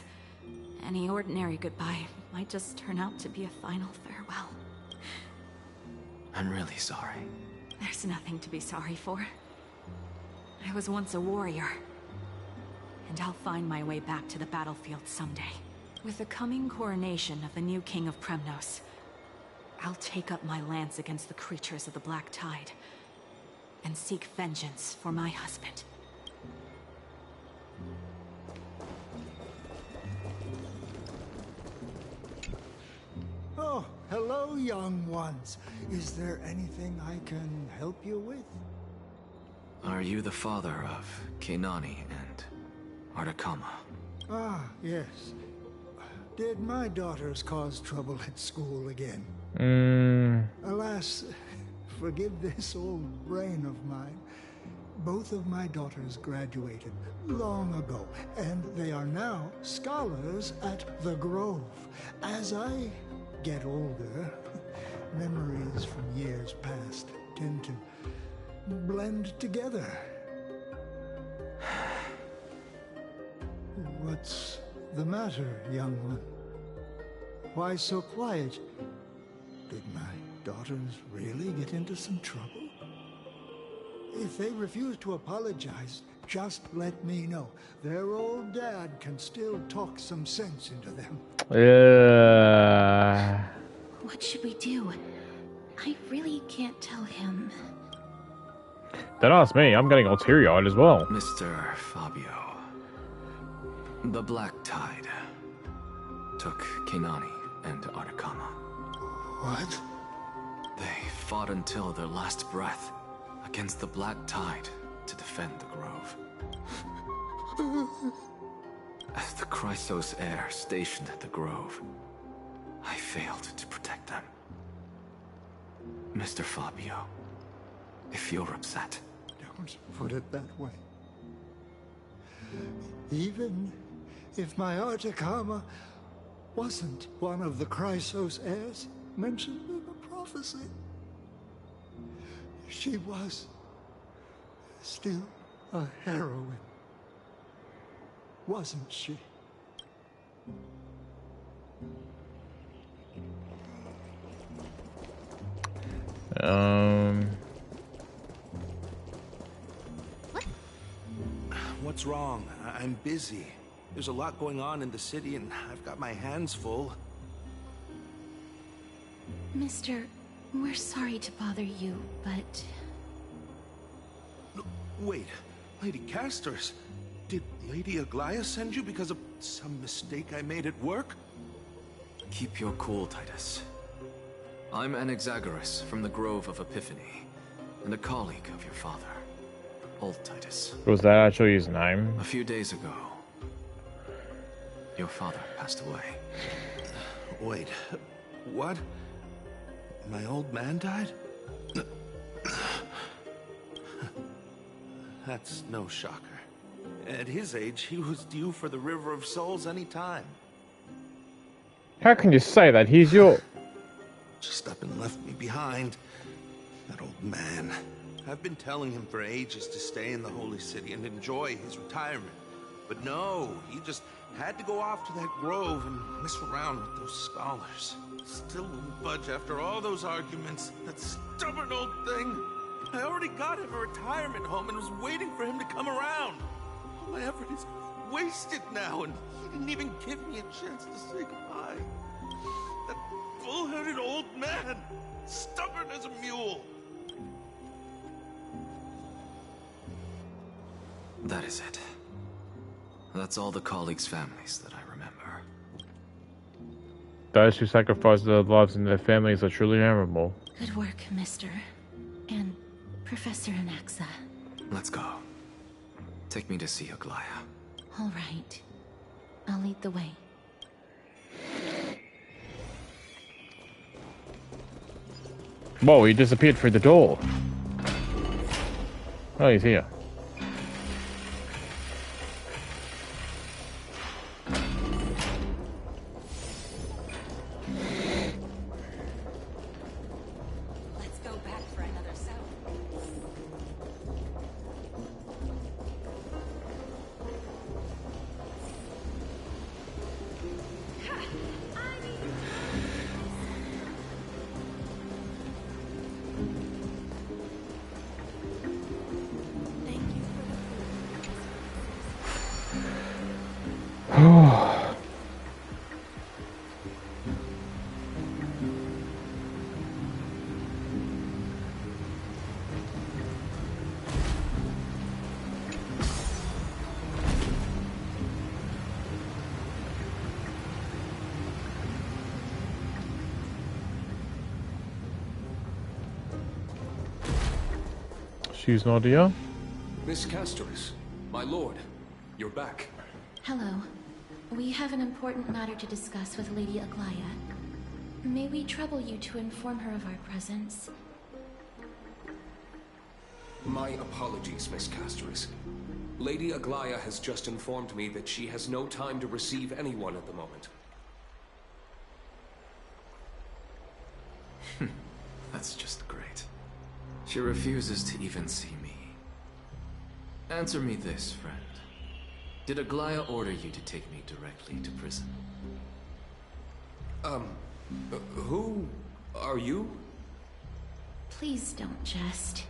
any ordinary goodbye might just turn out to be a final farewell. I'm really sorry. There's nothing to be sorry for. I was once a warrior, and I'll find my way back to the battlefield someday. With the coming coronation of the new king of Kremnos, I'll take up my lance against the creatures of the Black Tide, and seek vengeance for my husband. Oh, hello, young ones. Is there anything I can help you with? Are you the father of Kenani and Artakama? Ah, yes. Did my daughters cause trouble at school again? Alas, forgive this old brain of mine. Both of my daughters graduated long ago, and they are now scholars at the Grove. As I get older, memories from years past tend to blend together. What's the matter, young one? Why so quiet? Did my daughters really get into some trouble? If they refuse to apologize, just let me know. Their old dad can still talk some sense into them. What should we do? I really can't tell him. Don't ask me, I'm getting all teary-eyed as well. Mr. Fabio, the Black Tide took Kenani and Artakama. What? They fought until their last breath against the Black Tide to defend the Grove. As the Chrysos heir stationed at the Grove, I failed to protect them. Mr. Fabio, if you're upset... Don't put it that way. Even if my Artakama wasn't one of the Chrysos heirs mentioned in the prophecy, she was still a heroine, wasn't she? What's wrong? I'm busy. There's a lot going on in the city and I've got my hands full. Mister, we're sorry to bother you, but... Wait, Lady Casters, did Lady Aglaia send you because of some mistake I made at work? Keep your cool, Titus. I'm Anaxagoras from the Grove of Epiphany. and a colleague of your father, Old Titus. Was that actually his name? A few days ago, your father passed away. Wait, what? My old man died? That's no shocker. At his age, he was due for the River of Souls any time. How can you say that? He's your... Just up and left me behind. That old man. I've been telling him for ages to stay in the Holy City and enjoy his retirement. But no, he just had to go off to that grove and mess around with those scholars. Still wouldn't budge after all those arguments. That stubborn old thing. I already got him a retirement home and was waiting for him to come around. All my effort is wasted now, and he didn't even give me a chance to say goodbye. That bull-headed old man, stubborn as a mule. That is it. That's all the colleagues' families that I remember. Those who sacrifice their lives and their families are truly admirable. Good work, Mister. And Professor Anaxa. Let's go. Take me to see Aglaya. All right. I'll lead the way. Whoa, he disappeared through the door. Oh, he's here. Let's go back for another cell. She's Nadia. Miss Castoris, my lord, you're back. Hello. We have an important matter to discuss with Lady Aglaya. May we trouble you to inform her of our presence? My apologies, Miss Castoris. Lady Aglaya has just informed me that she has no time to receive anyone at the moment. That's just great. She refuses to even see me. Answer me this, friend. Did Aglaya order you to take me directly to prison? Who are you? Please don't jest.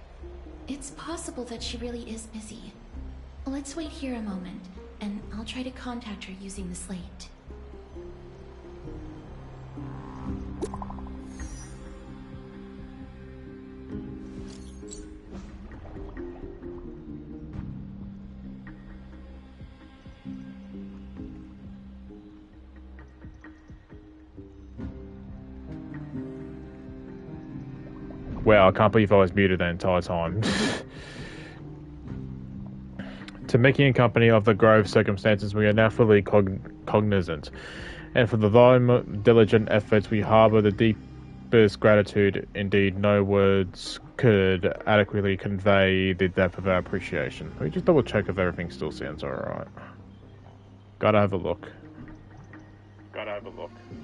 It's possible that she really is busy. Let's wait here a moment, and I'll try to contact her using the slate. Wow, I can't believe I was muted the entire time. To Mickey and company of the grove circumstances, we are now fully cognizant, and for the diligent efforts we harbour the deepest gratitude. Indeed, no words could adequately convey the depth of our appreciation. Let me just double check if everything still sounds alright. Gotta have a look. Yeah,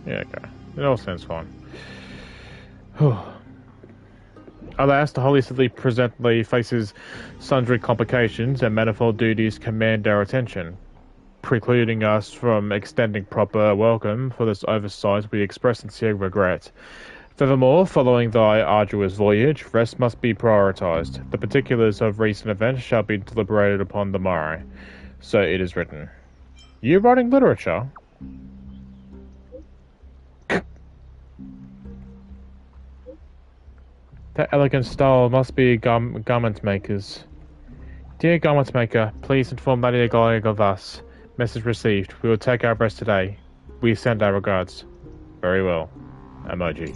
okay. It all sounds fine. Alas, the Holy City presently faces sundry complications and manifold duties command our attention, precluding us from extending proper welcome. For this oversight we express sincere regret. Furthermore, following thy arduous voyage, rest must be prioritized. The particulars of recent events shall be deliberated upon the morrow. So it is written. You writing literature? That elegant style must be garment makers. Dear garment maker, please inform Lady Aglaya of us. Message received. We will take our rest today. We send our regards. Very well. Emoji.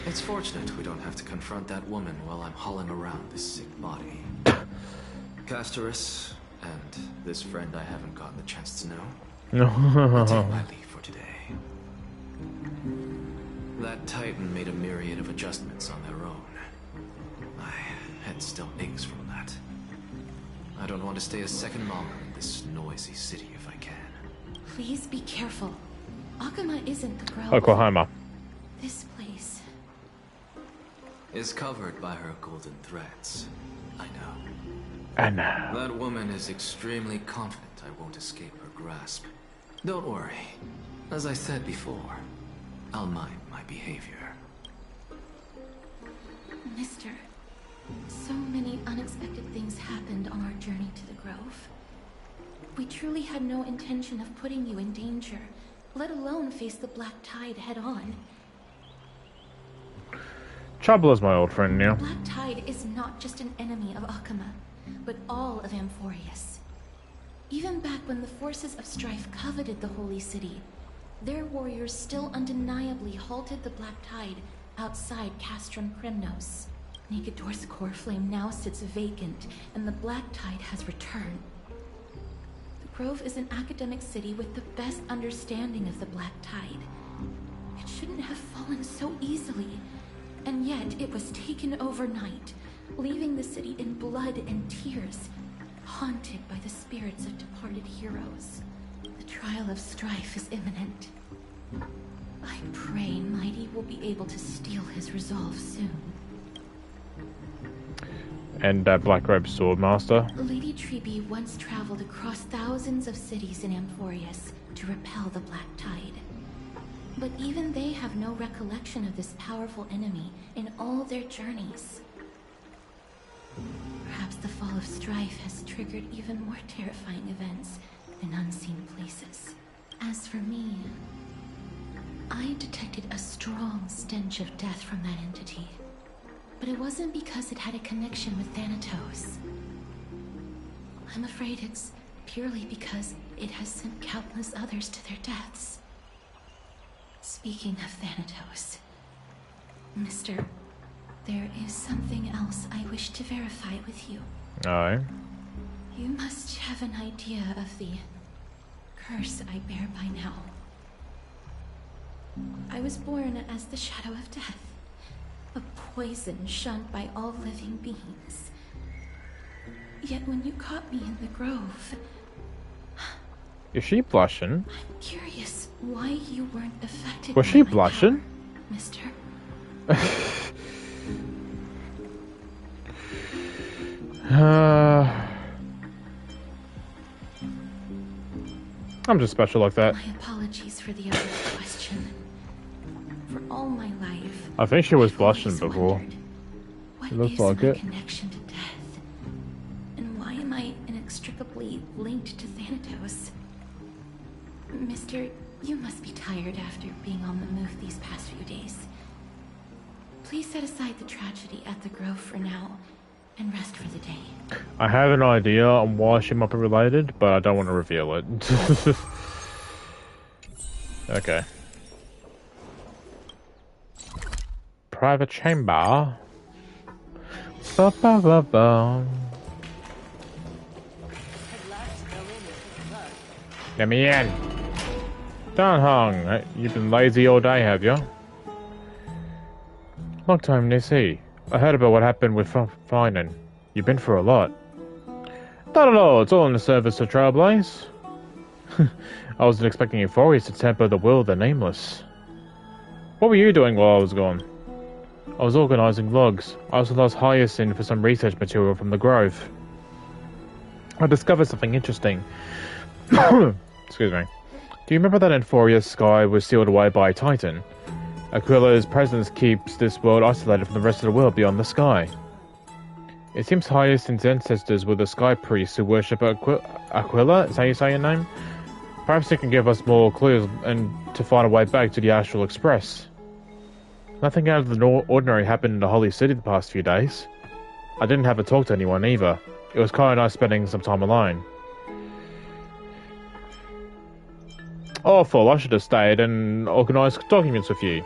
It's fortunate we don't have to confront that woman while I'm hauling around this sick body. Castorus, and this friend I haven't gotten the chance to know. I'll take my leave for today. That Titan made a myriad of adjustments on their own. My head still aches from that. I don't want to stay a second longer in this noisy city if I can. Please be careful. Akuma isn't the Grove. Oklahoma. This place is covered by her golden threads. I know. I know. That woman is extremely confident I won't escape her grasp. Don't worry. As I said before, I'll mind my behavior. Mister, so many unexpected things happened on our journey to the Grove. We truly had no intention of putting you in danger, let alone face the Black Tide head-on. Trouble is my old friend now. The Black Tide is not just an enemy of Akuma, but all of Amphorius. Even back when the forces of strife coveted the Holy City, their warriors still undeniably halted the Black Tide outside Castrum Kremnos. Negador's core flame now sits vacant, and the Black Tide has returned. The Grove is an academic city with the best understanding of the Black Tide. It shouldn't have fallen so easily, and yet it was taken overnight, leaving the city in blood and tears, haunted by the spirits of departed heroes. The trial of strife is imminent. I pray Mighty will be able to steel his resolve soon. And Black Robe Swordmaster. Lady Trebe once traveled across thousands of cities in Amphorius to repel the Black Tide. But even they have no recollection of this powerful enemy in all their journeys. Perhaps the fall of strife has triggered even more terrifying events in unseen places. As for me, I detected a strong stench of death from that entity. But it wasn't because it had a connection with Thanatos. I'm afraid it's purely because it has sent countless others to their deaths. Speaking of Thanatos, Mister, there is something else I wish to verify with you. Aye. You must have an idea of the curse I bear by now. I was born as the shadow of death, a poison shunned by all living beings. Yet when you caught me in the Grove... Is she blushing? I'm curious why you weren't affected. Was she blushing? Power, Mister. I'm just special like that. My apologies for the other question. For all my life, I think she was I've blushing always before. wondered, what It looks is like my it. connection to death? And why am I inextricably linked to Thanatos? Mister, you must be tired after being on the move these past few days. Please set aside the tragedy at the Grove for now, and rest for the day. I have an idea on why she might be related, but I don't want to reveal it. Okay. Private chamber. Ba ba ba ba. Let me in. Dan Hong, you've been lazy all day, have you? Long time no see. I heard about what happened with Finan. You've been through a lot. Not at all, it's all in the service of Trailblaze. I wasn't expecting Euphorius to temper the will of the Nameless. What were you doing while I was gone? I was organizing logs. I also lost Hyacinth for some research material from the Grove. I discovered something interesting. Excuse me. Do you remember that Euphorius sky was sealed away by a Titan? Aquila's presence keeps this world isolated from the rest of the world beyond the sky. It seems Hyacinth's ancestors were the sky priests who worship Aquila? Is that how you say your name? Perhaps it can give us more clues and to find a way back to the Astral Express. Nothing out of the ordinary happened in the Holy City the past few days. I didn't have to talk to anyone either. It was kind of nice spending some time alone. Awful, I should have stayed and organised documents with you.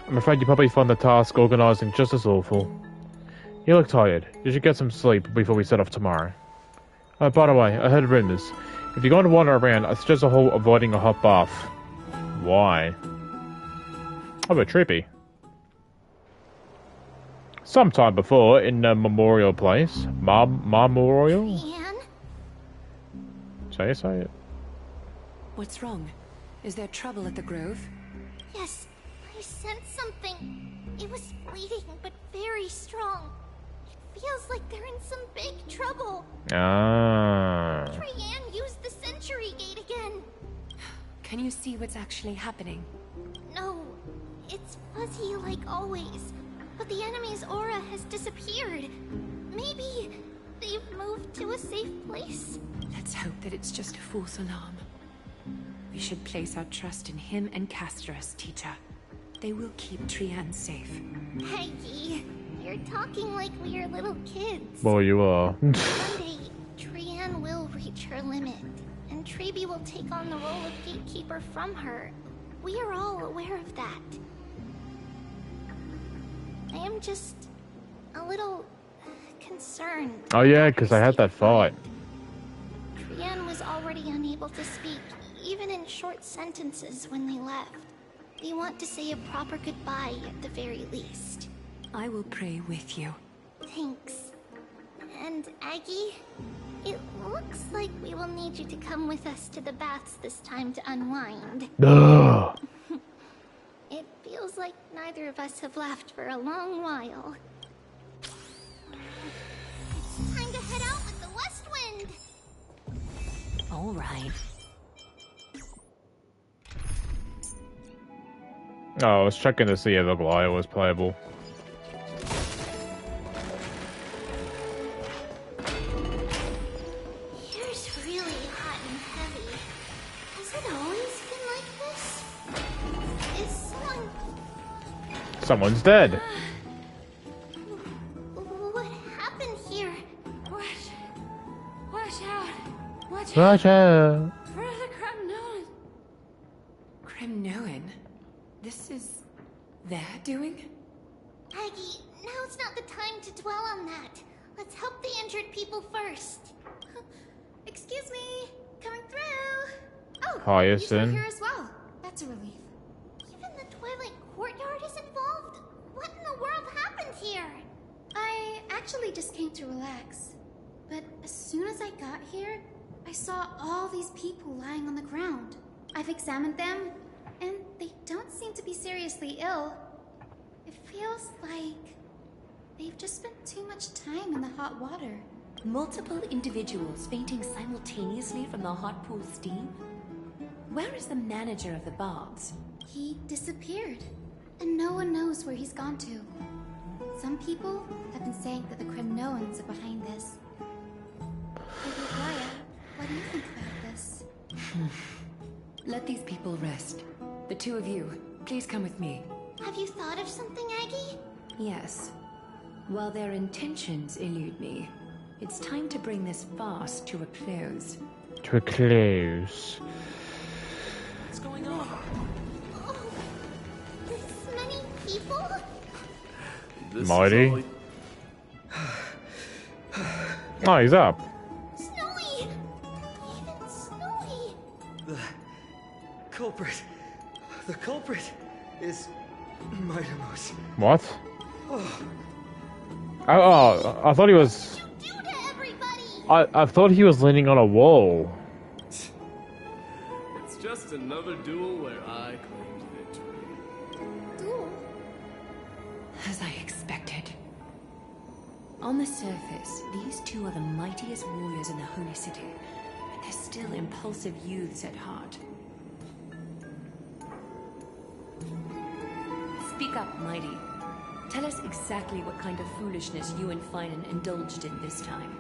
I'm afraid you probably find the task organising just as awful. You look tired. You should get some sleep before we set off tomorrow. Oh, by the way, I heard rumours. If you're going to wander around, I suggest avoiding a hot bath. Why? Oh, but trippy. Sometime before, in the memorial place. Memorial? Anne? Say it. What's wrong? Is there trouble at the Grove? Yes, I sensed something. It was fleeting, but very strong. It feels like they're in some big trouble. Ah. Trianne used the Century Gate again. Can you see what's actually happening? No, it's fuzzy like always. But the enemy's aura has disappeared. Maybe they've moved to a safe place? Let's hope that it's just a false alarm. We should place our trust in him and Castras, teacher. They will keep Trianne safe. Peggy, you're talking like we're little kids. Well, you are. One day, Trianne will reach her limit, and Trebi will take on the role of gatekeeper from her. We are all aware of that. I am just a little concerned. Oh yeah, because I had that fight. Trianne was already unable to speak, even in short sentences when they left. They want to say a proper goodbye at the very least. I will pray with you. Thanks. And Aggie, it looks like we will need you to come with us to the baths this time to unwind. Ugh. It feels like neither of us have laughed for a long while. It's time to head out with the west wind! All right. Oh, I was checking to see if Aglaia was playable. Here's really hot and heavy. Has it always been like this? Is Someone's dead. what happened here? Watch out! Watch out. Brother Kremnon! Kremnoan? This is their doing? Aggie, now's not the time to dwell on that. Let's help the injured people first. Excuse me, coming through. Oh, Hi, you're still Sin. here as well. That's a relief. Even the Twilight Courtyard is involved. What in the world happened here? I actually just came to relax. But as soon as I got here, I saw all these people lying on the ground. I've examined them, and they don't seem to be seriously ill. It feels like they've just spent too much time in the hot water. Multiple individuals fainting simultaneously from the hot pool steam? Where is the manager of the baths? He disappeared, and no one knows where he's gone to. Some people have been saying that the Kremnoans are behind this. Lady Aglaia, what do you think about this? Let these people rest. The two of you, please come with me. Have you thought of something, Aggie? Yes. While their intentions elude me, it's time to bring this farce to a close. To a close. What's going on? Oh, this many people? This Mighty. is Oh, he's up. Snowy! Even Snowy! The culprit is Mightymouse. What? Oh, I thought he was... Do to everybody! I thought he was leaning on a wall. It's just another duel where I claimed victory. Duel? As I expected. On the surface, these two are the mightiest warriors in the Holy City, but they're still impulsive youths at heart. Speak up, Mighty. Tell us exactly what kind of foolishness you and Finan indulged in this time.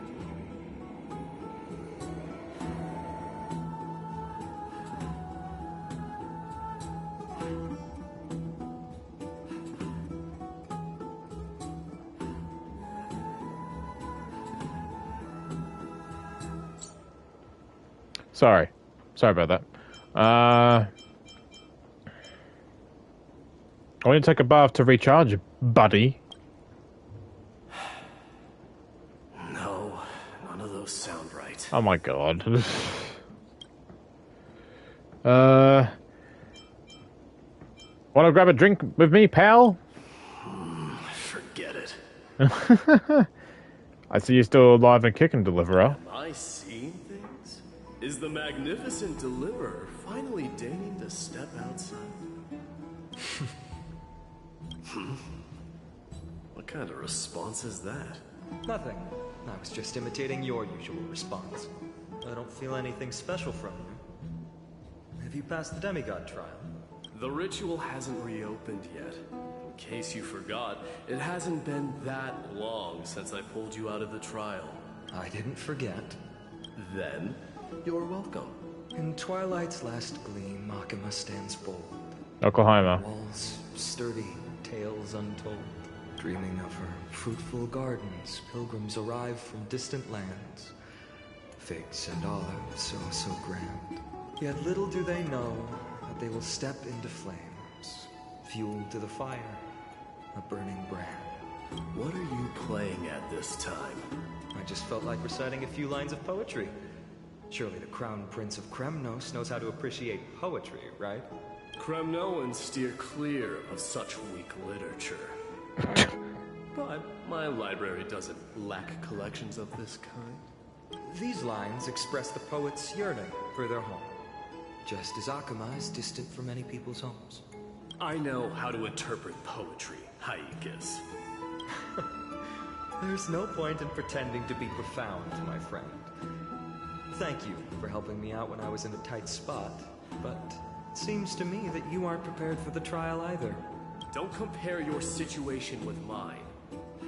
Sorry about that. I want to take a bath to recharge, buddy. No, none of those sound right. Oh my god. Want to grab a drink with me, pal? Forget it. I see you're still alive and kicking, Deliverer. Am I seeing things? Is the magnificent Deliverer finally deigning to step outside? What kind of response is that? Nothing. I was just imitating your usual response. I don't feel anything special from you. Have you passed the demigod trial? The ritual hasn't reopened yet. In case you forgot, it hasn't been that long since I pulled you out of the trial. I didn't forget. Then, you're welcome. In twilight's last gleam, Makima stands bold. Oklahoma. Walls sturdy, tales untold. Dreaming of her fruitful gardens, pilgrims arrive from distant lands. Figs and olives, so grand. Yet little do they know that they will step into flames, fuel to the fire, a burning brand. What are you playing at this time? I just felt like reciting a few lines of poetry. Surely the Crown Prince of Kremnos knows how to appreciate poetry, right? Kremnoans steer clear of such weak literature. But my library doesn't lack collections of this kind. These lines express the poet's yearning for their home, just as Akama is distant from many people's homes. I know how to interpret poetry, Haikis. There's no point in pretending to be profound, my friend. Thank you for helping me out when I was in a tight spot, but it seems to me that you aren't prepared for the trial either. Don't compare your situation with mine.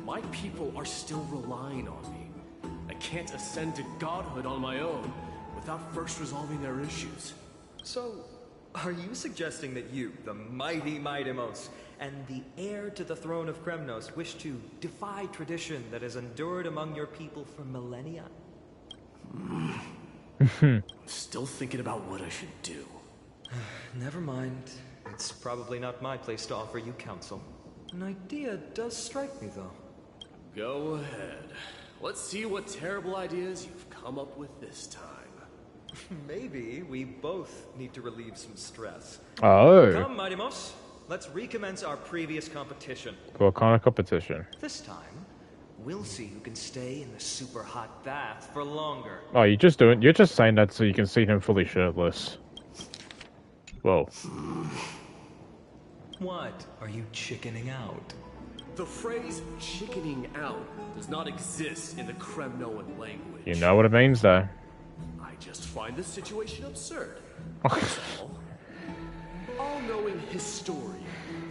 My people are still relying on me. I can't ascend to godhood on my own without first resolving their issues. So, are you suggesting that you, the mighty Mightimos, and the heir to the throne of Kremnos, wish to defy tradition that has endured among your people for millennia? I'm still thinking about what I should do. Never mind. It's probably not my place to offer you counsel. An idea does strike me, though. Go ahead. Let's see what terrible ideas you've come up with this time. Maybe we both need to relieve some stress. Oh. Come, Mightimos. Let's recommence our previous competition. What kind of competition? This time, we'll see who can stay in the super hot bath for longer. Oh, you're just saying that so you can see him fully shirtless. Whoa. What? Are you chickening out? The phrase chickening out does not exist in the Kremnoan language. You know what it means, though. I just find this situation absurd. That's all. All-knowing historian,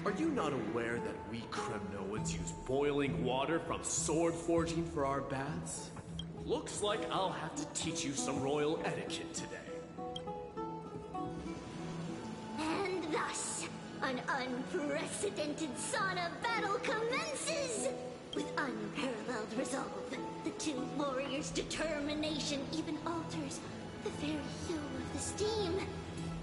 are you not aware that we Kremnoans use boiling water from sword forging for our baths? Looks like I'll have to teach you some royal etiquette today. And thus, an unprecedented sauna battle commences! With unparalleled resolve, the two warriors' determination even alters the very hue of the steam.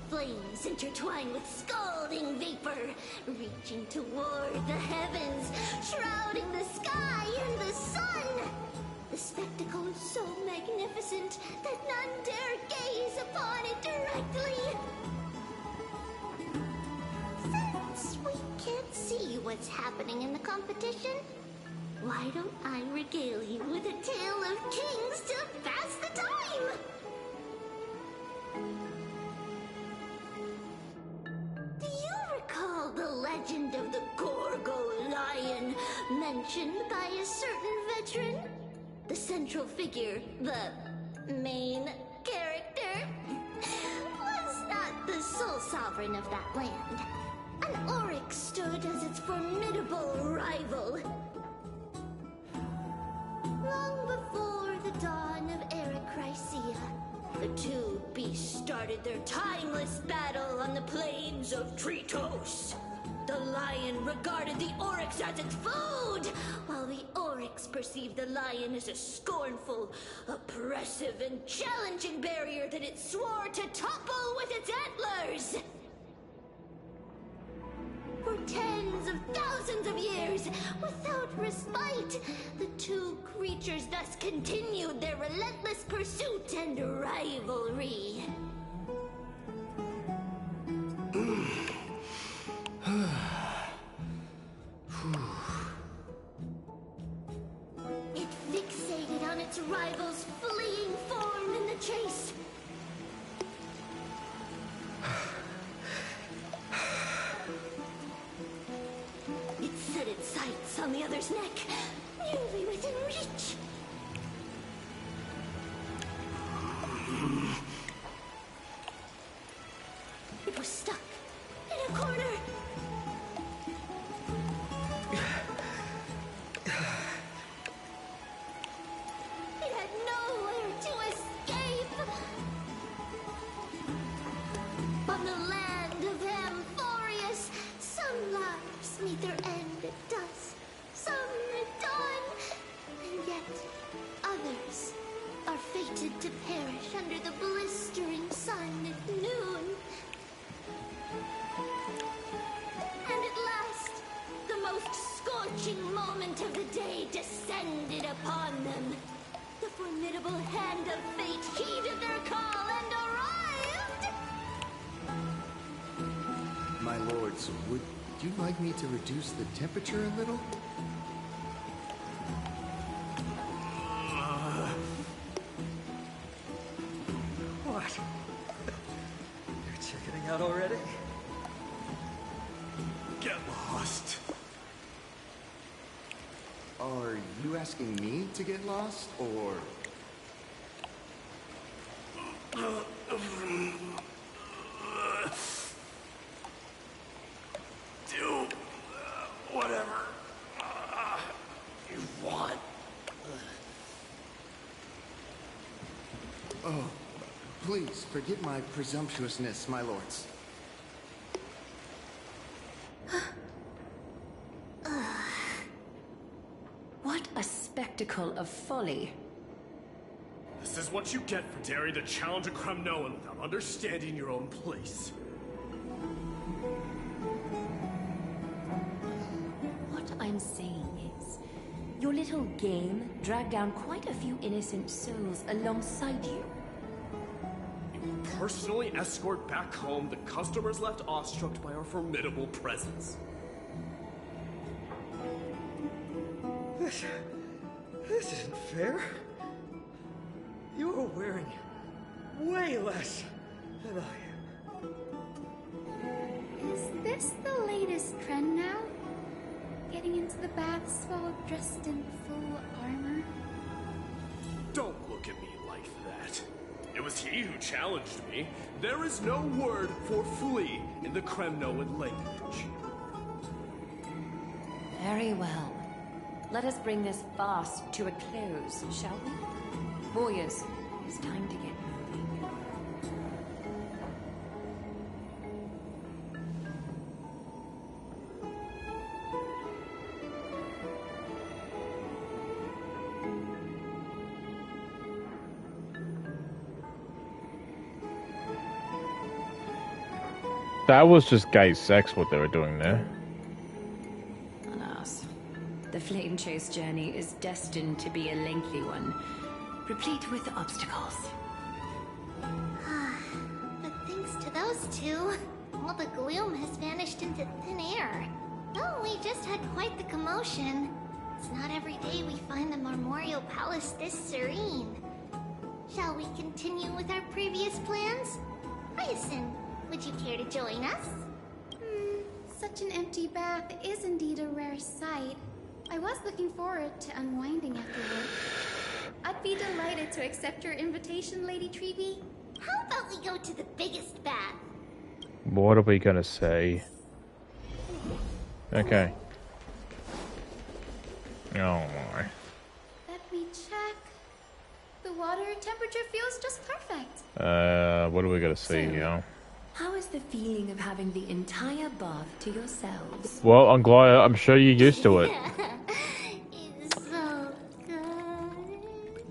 Flames intertwine with scalding vapor, reaching toward the heavens, shrouding the sky and the sun. The spectacle is so magnificent that none dare gaze upon it directly. Since we can't see what's happening in the competition, why don't I regale you with a tale of kings to pass the time? Do you recall the legend of the Gorgo lion mentioned by a certain veteran? The central figure, the main character, was not the sole sovereign of that land. An oryx stood as its formidable rival. Long before the dawn of Erechrysia, the two beasts started their timeless battle on the plains of Tritos. The lion regarded the oryx as its food, while the oryx perceived the lion as a scornful, oppressive, and challenging barrier that it swore to topple with its antlers. For tens of thousands of years, without respite, the two creatures thus continued their relentless pursuit and rivalry. It fixated on its rival's fleeing form in the chase. It set its sights on the other's neck, nearly within reach. It was stuck in a corner. It had nowhere to escape. On the land of Amphorius, some lives meet their end at dusk, some at dawn, and yet others are fated to perish under the blistering sun at noon. And at last, the most scorching moment of the day descended upon them. The formidable hand of fate heeded their call and arrived! My lords, would you like me to reduce the temperature a little? What? You're chickening out already? Get lost. Are you asking me to get lost, or... Do whatever you want. Oh, please, forgive my presumptuousness, my lords. What a spectacle of folly. This is what you get for daring to challenge a Kremnoan without understanding your own place. What I'm saying is, your little game dragged down quite a few innocent souls alongside you. You personally escort back home the customers left awestruck by our formidable presence. This isn't fair. You are wearing way less than I am. Is this the latest trend now? Getting into the baths while dressed in full armor? Don't look at me like that. It was he who challenged me. There is no word for flee in the Kremnoan language. Very well. Let us bring this fast to a close, shall we? Warriors, it's time to get moving. That was just gay sex, what they were doing there. Alas, the flame chase journey is destined to be a lengthy one, replete with obstacles. But thanks to those two, all the gloom has vanished into thin air. Oh, we just had quite the commotion. It's not every day we find the Marmorial Palace this serene. Shall we continue with our previous plans? Hyacinth, would you care to join us? Such an empty bath is indeed a rare sight. I was looking forward to unwinding afterward. I'd be delighted to accept your invitation, Lady Treeby. How about we go to the biggest bath? What are we gonna say? Okay. Oh my. Let me check. The water temperature feels just perfect. What are we gonna see here? How is the feeling of having the entire bath to yourselves? Well, Anglaya, I'm sure you're used to it. It's so good.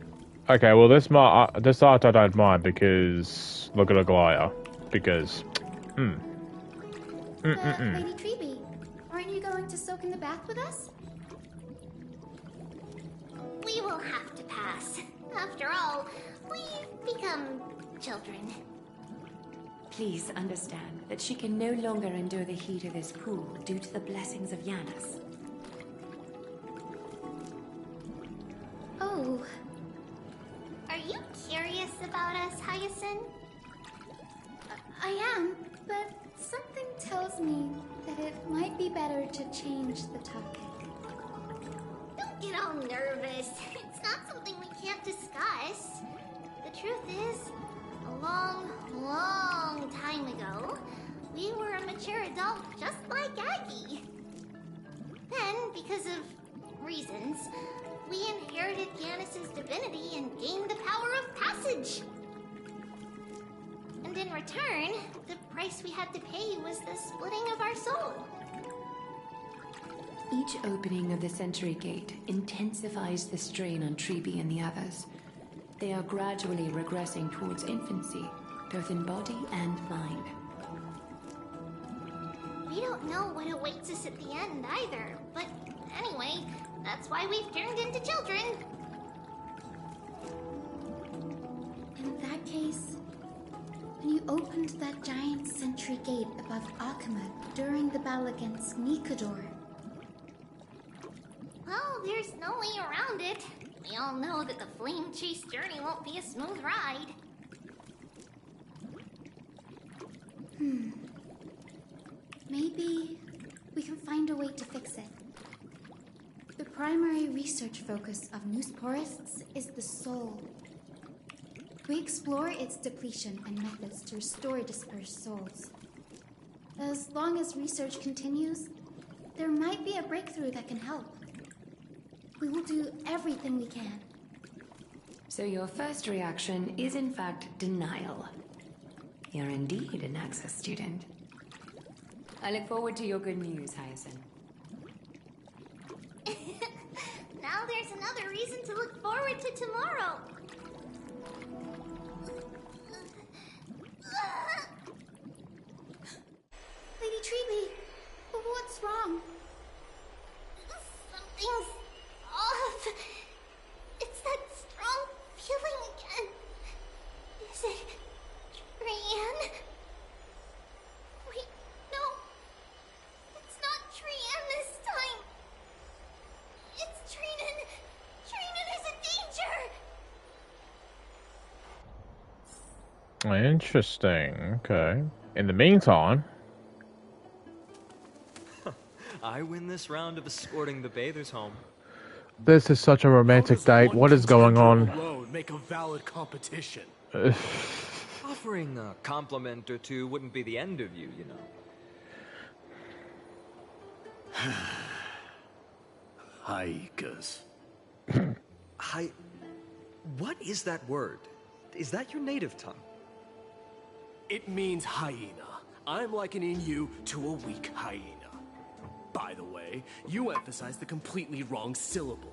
Okay, well this art I don't mind because look at Aglaya. Because Lady Treeby, to soak in the bath with us? We will have to pass. After all, we've become children. Please understand that she can no longer endure the heat of this pool due to the blessings of Janus. Oh. Are you curious about us, Hyacinth? I am, but something tells me that it might be better to change the topic. Don't get all nervous. It's not something we can't discuss. The truth is, a long, long time ago, we were a mature adult just like Aggie. Then, because of reasons, we inherited Janus's divinity and gained the power of passage. And in return, the price we had to pay was the splitting of our soul. Each opening of the Century Gate intensifies the strain on Treeby and the others. They are gradually regressing towards infancy, both in body and mind. We don't know what awaits us at the end either, but anyway, that's why we've turned into children. In that case, when you opened that giant sentry gate above Akama during the battle against Nikador. Well, there's no way around it. We all know that the flame chase journey won't be a smooth ride. Maybe we can find a way to fix it. The primary research focus of Noosporists is the soul. We explore its depletion and methods to restore dispersed souls. As long as research continues, there might be a breakthrough that can help. We will do everything we can. So your first reaction is in fact denial. You're indeed an Access student. I look forward to your good news, Hyacinth. Now there's another reason to look forward to tomorrow. Lady Treeby, what's wrong? Something's off. It's that strong feeling again. Is it Trian? Wait, no. It's not Trian this time. It's Trinan. Trinan is a danger. Interesting. Okay. In the meantime... I win this round of escorting the bathers home. This is such a romantic date. What is going on? Alone make a valid competition. Offering a compliment or two wouldn't be the end of you, you know. Haikas. What is that word? Is that your native tongue? It means hyena. I'm likening you to a weak hyena. By the way, you emphasize the completely wrong syllable.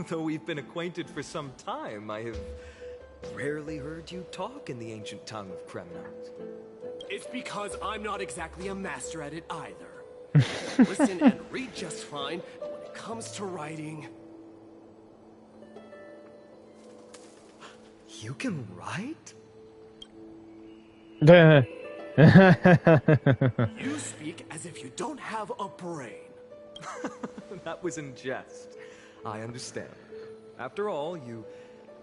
Though we've been acquainted for some time, I have rarely heard you talk in the ancient tongue of Kremnos. It's because I'm not exactly a master at it either. Listen and read just fine, but when it comes to writing... You can write? You speak as if you don't have a brain. That was in jest. I understand. After all, you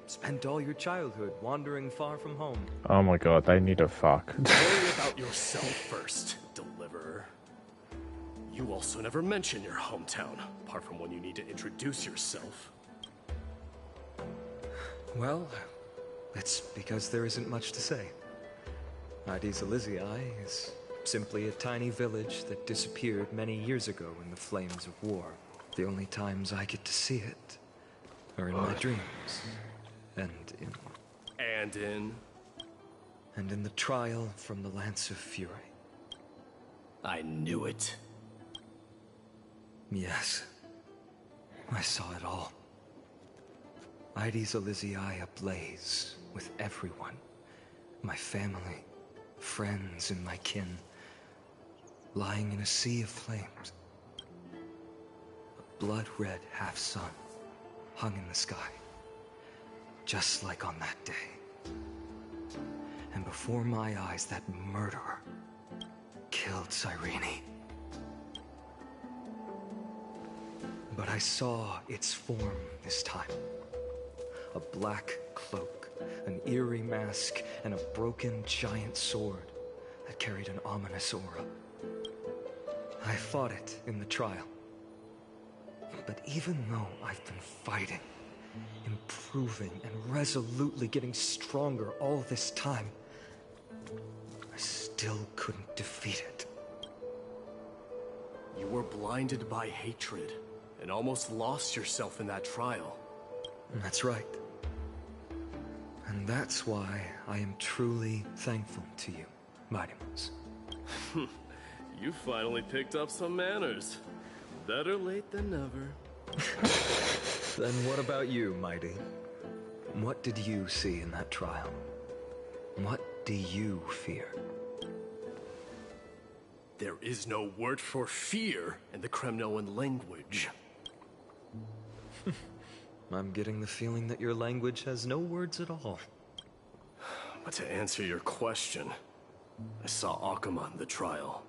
spent all your childhood wandering far from home. Oh my god, they need to fuck. Worry about yourself first, Deliverer. You also never mention your hometown, apart from when you need to introduce yourself. Well, it's because there isn't much to say. Ides Elysiae is simply a tiny village that disappeared many years ago in the flames of war. The only times I get to see it are in my dreams, and in the trial from the Lance of Fury. I knew it. Yes, I saw it all. Ides Elysiae ablaze with everyone. My family, friends, and my kin. lying in a sea of flames. A blood-red half-sun hung in the sky, just like on that day. And before my eyes, that murderer killed Cyrene. But I saw its form this time. A black cloak, an eerie mask, and a broken giant sword that carried an ominous aura. I fought it in the trial. But even though I've been fighting, improving, and resolutely getting stronger all this time, I still couldn't defeat it. You were blinded by hatred and almost lost yourself in that trial. That's right. And that's why I am truly thankful to you, Mighty Mouse. You finally picked up some manners. Better late than never. Then what about you, Mighty? What did you see in that trial? What do you fear? There is no word for fear in the Kremnoan language. I'm getting the feeling that your language has no words at all. But to answer your question, I saw Akuma in the trial.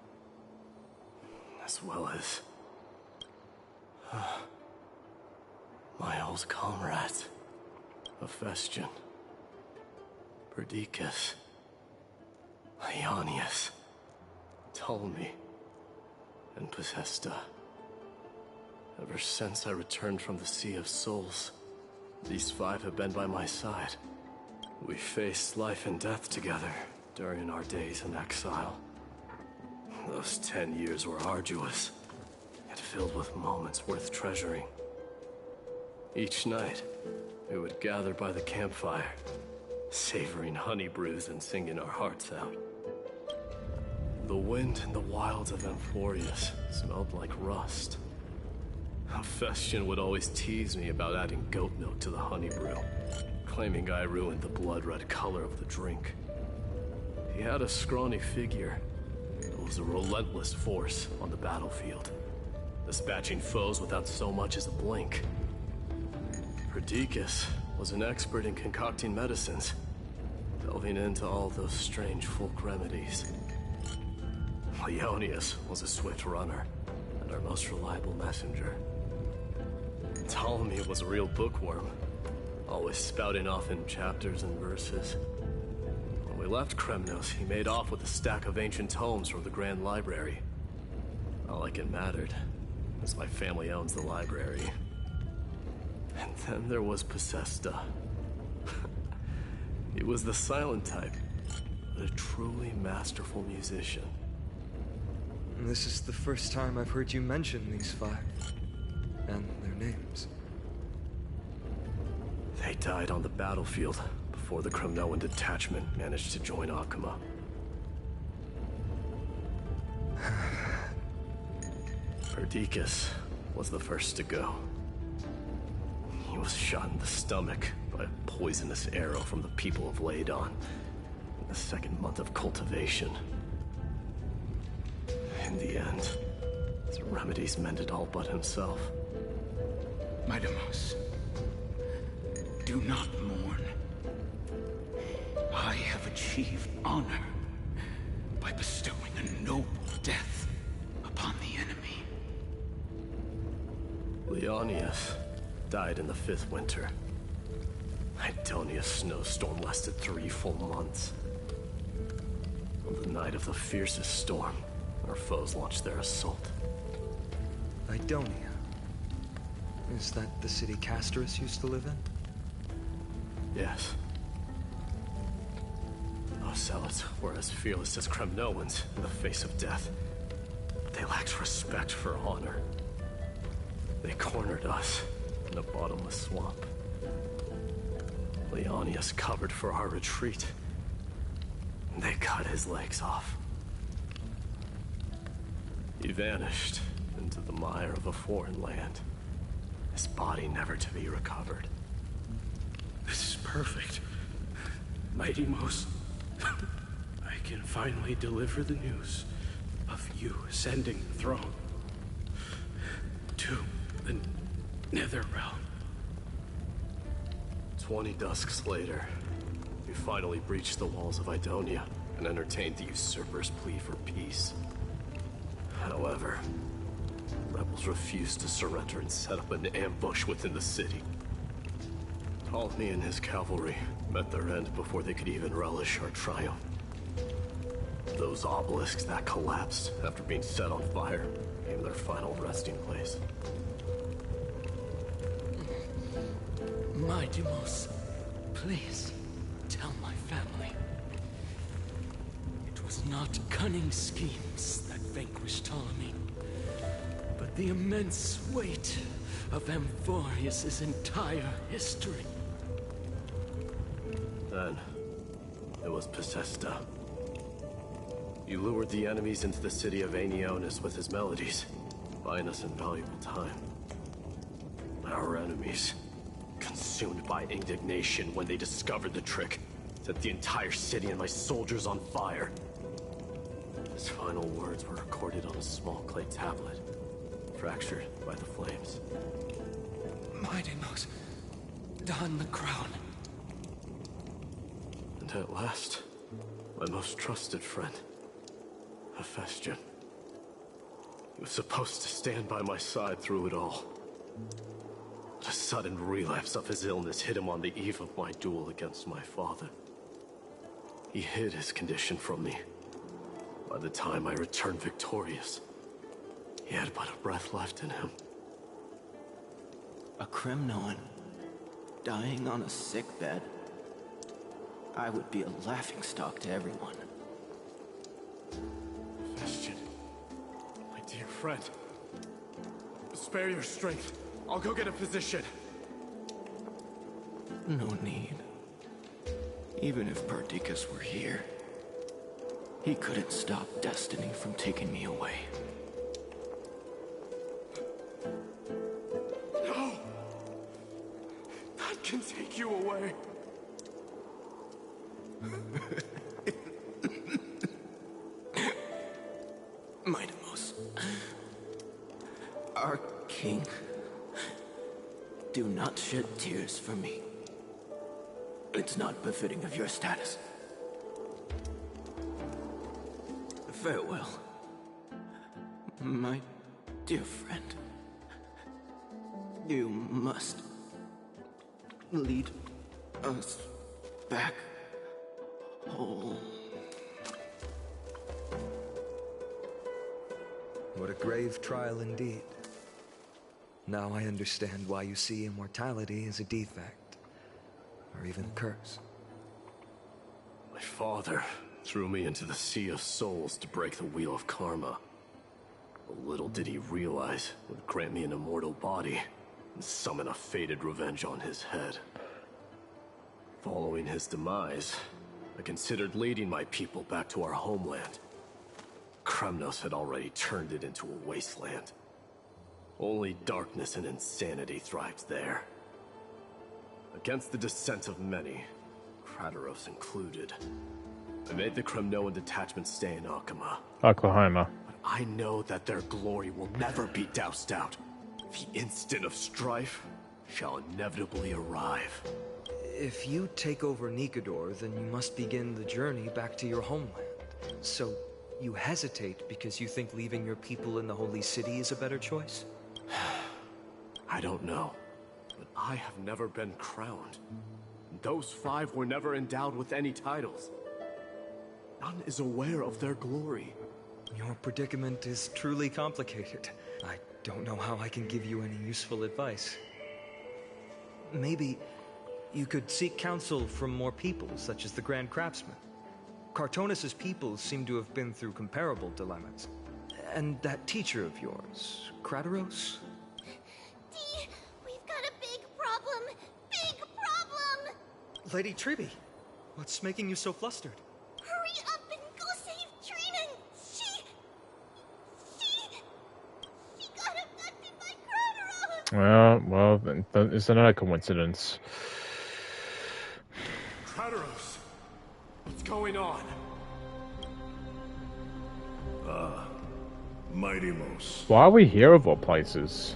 As well as... my old comrades. Hephaestion. Perdiccas. Ionius. Ptolemy. And Possesta. Ever since I returned from the Sea of Souls, these five have been by my side. We faced life and death together during our days in exile. Those 10 years were arduous, yet filled with moments worth treasuring. Each night, we would gather by the campfire, savoring honey brews and singing our hearts out. The wind in the wilds of Amphorius smelled like rust. Hephaestion would always tease me about adding goat milk to the honey brew, claiming I ruined the blood-red color of the drink. He had a scrawny figure, but was a relentless force on the battlefield, dispatching foes without so much as a blink. Perdiccas was an expert in concocting medicines, delving into all those strange folk remedies. Ionius was a swift runner, and our most reliable messenger. Ptolemy was a real bookworm, always spouting off in chapters and verses. When we left Kremnos, he made off with a stack of ancient tomes from the Grand Library. Not like it mattered, as my family owns the library. And then there was Possesta. He was the silent type, but a truly masterful musician. This is the first time I've heard you mention these five, and their names. They died on the battlefield before the Kremnoan detachment managed to join Akuma. Perdiccas was the first to go. He was shot in the stomach by a poisonous arrow from the people of Ladon in the second month of cultivation. In the end, his remedies mended all but himself. Mighty Mouse, do not mourn. I have achieved honor by bestowing a noble death upon the enemy. Leonius died in the 5th winter. Idonia's snowstorm lasted 3 full months. On the night of the fiercest storm, our foes launched their assault. Idonia. Is that the city Castorus used to live in? Yes. Those zealots were as fearless as Kremnoans in the face of death. They lacked respect for honor. They cornered us in a bottomless swamp. Leonius covered for our retreat. They cut his legs off. He vanished into the mire of a foreign land, his body never to be recovered. This is perfect. Mighty Mouse, I can finally deliver the news. of you ascending the throne to the Nether Realm. 20 dusks later, you finally breached the walls of Idonia and entertained the usurper's plea for peace. However, rebels refused to surrender and set up an ambush within the city. Ptolemy and his cavalry met their end before they could even relish our triumph. Those obelisks that collapsed after being set on fire became their final resting place. My Deimos, please tell my family. It was not cunning schemes that vanquished Ptolemy, but the immense weight of Amphorius' entire history. Then, it was Pacesta. You lured the enemies into the city of Aeneonis with his melodies, buying us invaluable time. Our enemies, consumed by indignation when they discovered the trick, set the entire city and my soldiers on fire. His final words were recorded on a small clay tablet, fractured by the flames. My Deimos, don the crown. And at last, my most trusted friend, Hephaestion. He was supposed to stand by my side through it all. But a sudden relapse of his illness hit him on the eve of my duel against my father. He hid his condition from me. By the time I returned victorious, he had but a breath left in him. A Kremnoan dying on a sick bed. I would be a laughingstock to everyone. Hephaestion, my dear friend. Spare your strength. I'll go get a physician. No need. Even if Perdiccas were here, he couldn't stop destiny from taking me away. No! That can take you away. My Deimos, our king, do not shed tears for me. It's not befitting of your status. Farewell, my dear friend. You must lead us back home. What a grave trial indeed. Now I understand why you see immortality as a defect, or even a curse. My father threw me into the sea of souls to break the wheel of karma. But little did he realize it would grant me an immortal body and summon a fated revenge on his head. Following his demise, I considered leading my people back to our homeland. Kremnos had already turned it into a wasteland. Only darkness and insanity thrived there. Against the dissent of many, Krateros included, I made the Kremnoan detachment stay in Oklahoma. But I know that their glory will never be doused out. The instant of strife shall inevitably arrive. If you take over Nikodor, then you must begin the journey back to your homeland. So, you hesitate because you think leaving your people in the Holy City is a better choice? I don't know, but I have never been crowned. Those 5 were never endowed with any titles. None is aware of their glory. Your predicament is truly complicated. I don't know how I can give you any useful advice. Maybe you could seek counsel from more people, such as the Grand Craftsman. Cartonis' people seem to have been through comparable dilemmas. And that teacher of yours, Krateros? Dee, we've got a big problem! Big problem! Lady Triby, what's making you so flustered? Hurry up and go save Trina! She got abducted by Krateros! Well, it's another coincidence. Krateros! What's going on? Mighty Mos. Why are we here of all places?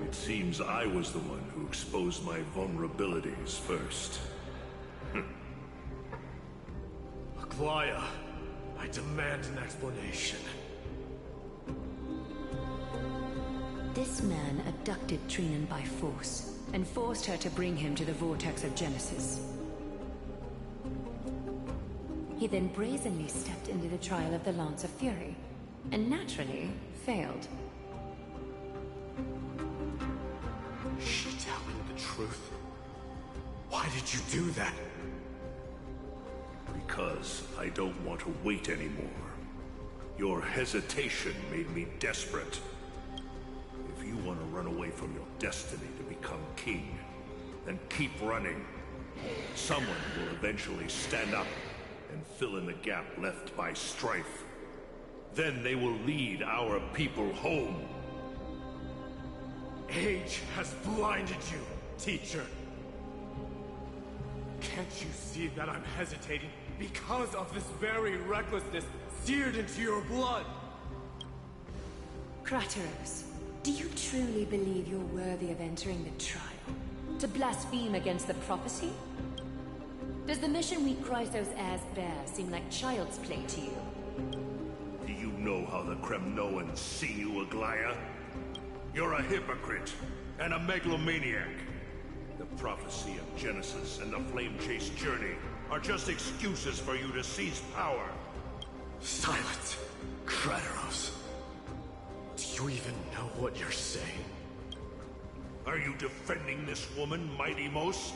It seems I was the one who exposed my vulnerabilities first. Aglaya, I demand an explanation. This man abducted Trinan by force, and forced her to bring him to the vortex of Genesis. He then brazenly stepped into the trial of the Lance of Fury, and naturally failed. Is she telling the truth? Why did you do that? Because I don't want to wait anymore. Your hesitation made me desperate. If you want to run away from your destiny to become king, then keep running. Someone will eventually stand up and fill in the gap left by strife. Then they will lead our people home. Age has blinded you, teacher. Can't you see that I'm hesitating because of this very recklessness seared into your blood? Kratos, do you truly believe you're worthy of entering the trial? To blaspheme against the prophecy? Does the mission we Chrysos heirs bear seem like child's play to you? Do you know how the Kremnoans see you, Aglaya? You're a hypocrite and a megalomaniac. The prophecy of Genesis and the Flame Chase journey are just excuses for you to seize power. Silence, Kratos. Do you even know what you're saying? Are you defending this woman, Mighty Mos?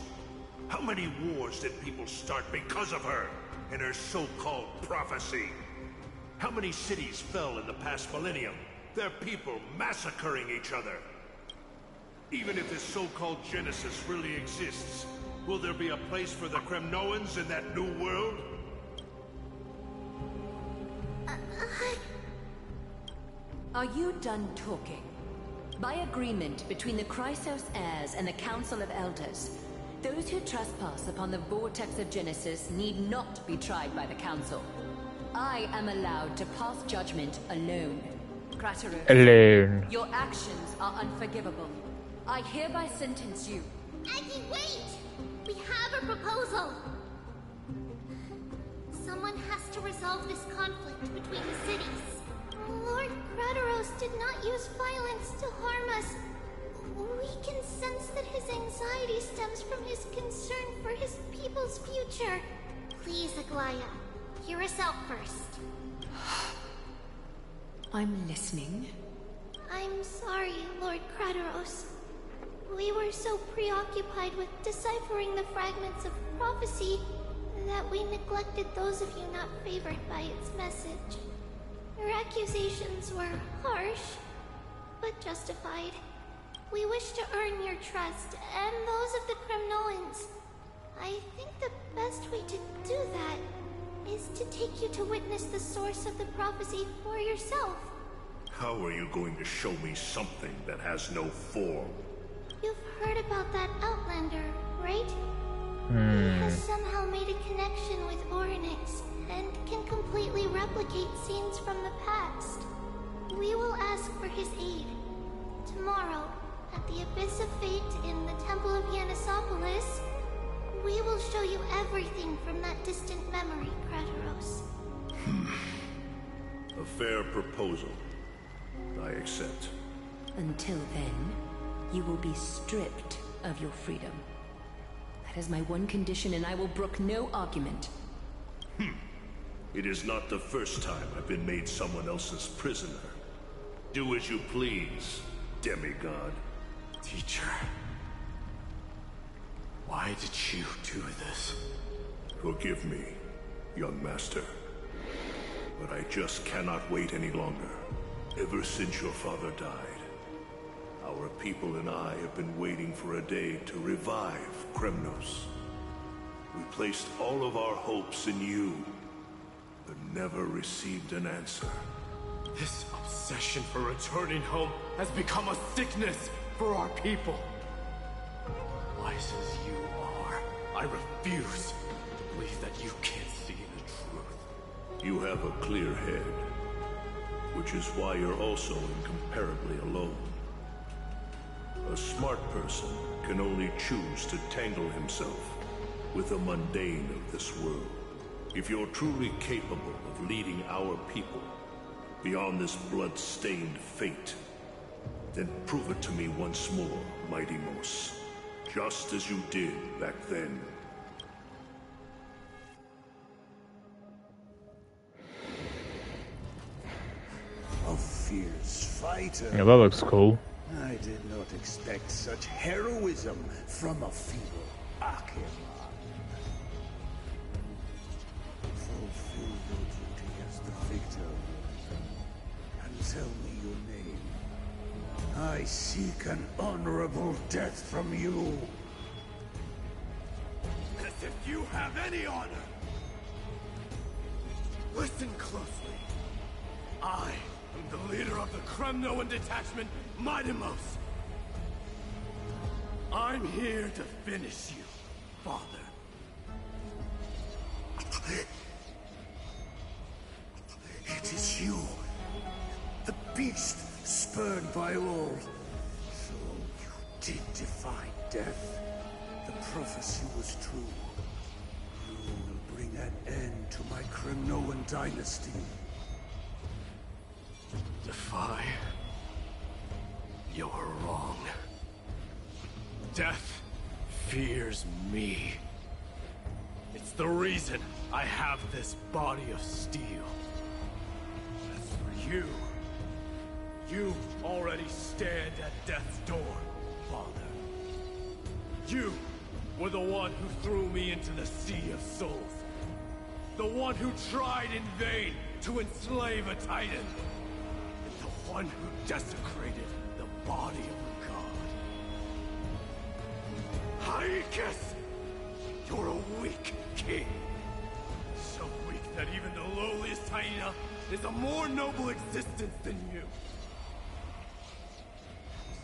How many wars did people start because of her and her so-called prophecy? How many cities fell in the past millennium? Their people massacring each other. Even if this so-called Genesis really exists, will there be a place for the Kremnoans in that new world? Are you done talking? By agreement between the Chrysos heirs and the Council of Elders, those who trespass upon the vortex of Genesis need not be tried by the Council. I am allowed to pass judgment alone. Kratos, alone. Your actions are unforgivable. I hereby sentence you. Aggie, wait! We have a proposal! Someone has to resolve this conflict between the cities. Lord Kratos did not use violence to harm us. We can sense that his anxiety stems from his concern for his people's future. Please, Aglaya, hear us out first. I'm listening. I'm sorry, Lord Kratos. We were so preoccupied with deciphering the fragments of prophecy that we neglected those of you not favored by its message. Your accusations were harsh, but justified. We wish to earn your trust, and those of the Kremnoans. I think the best way to do that is to take you to witness the source of the prophecy for yourself. How are you going to show me something that has no form? You've heard about that Outlander, right? He has somehow made a connection with Orynyx and can completely replicate scenes from the past. We will ask for his aid. Tomorrow, at the Abyss of Fate in the Temple of Yanisopolis, we will show you everything from that distant memory, Kratos. A fair proposal. I accept. Until then, you will be stripped of your freedom. That is my one condition, and I will brook no argument. It is not the first time I've been made someone else's prisoner. Do as you please, demigod. Teacher, why did you do this? Forgive me, young master. But I just cannot wait any longer. Ever since your father died, our people and I have been waiting for a day to revive Kremnos. We placed all of our hopes in you, but never received an answer. This obsession for returning home has become a sickness for our people. Wise as you are, I refuse to believe that you can't see the truth. You have a clear head. which is why you're also incomparably alone. A smart person can only choose to tangle himself with the mundane of this world. If you're truly capable of leading our people beyond this blood-stained fate, then prove it to me once more, Mighty Mos. Just as you did back then. A fierce fighter. Yeah, that looks cool. I did not expect such heroism from a feeble Acheron. Fulfill your duty as the victor, and tell me your name. I seek an honorable death from you. As if you have any honor! Listen closely. I am the leader of the Kremnoan detachment, Mighty Mos. I'm here to finish you, Father. It is you, the beast spurned by all. So you did defy death. The prophecy was true. You will bring an end to my Kremnoan dynasty. Defy? You're wrong. Death fears me. It's the reason I have this body of steel. As for you, you already stand at death's door, Father. You were the one who threw me into the Sea of Souls. The one who tried in vain to enslave a Titan. And the one who desecrated the body of a god. Hyakis! You're a weak king. So weak that even the lowliest hyena is a more noble existence than you.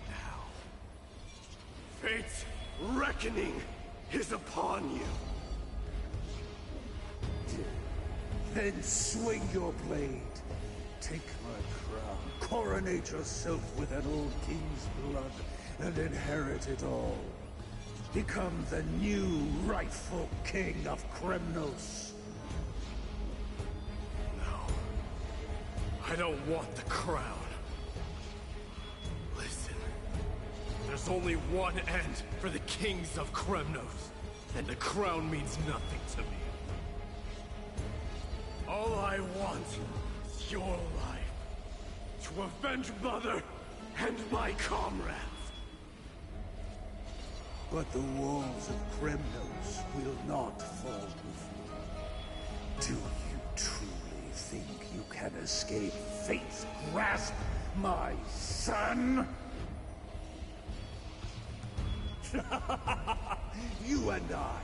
Now, fate's reckoning is upon you. Then swing your blade. Take my crown. Coronate yourself with an old king's blood and inherit it all. Become the new rightful king of Kremnos. No. I don't want the crown. Listen. There's only one end for the kings of Kremnos, and the crown means nothing to me. All I want is your life, to avenge Mother and my comrades. But the walls of Kremnos will not fall with you. Do you truly think you can escape fate's grasp, my son? You and I,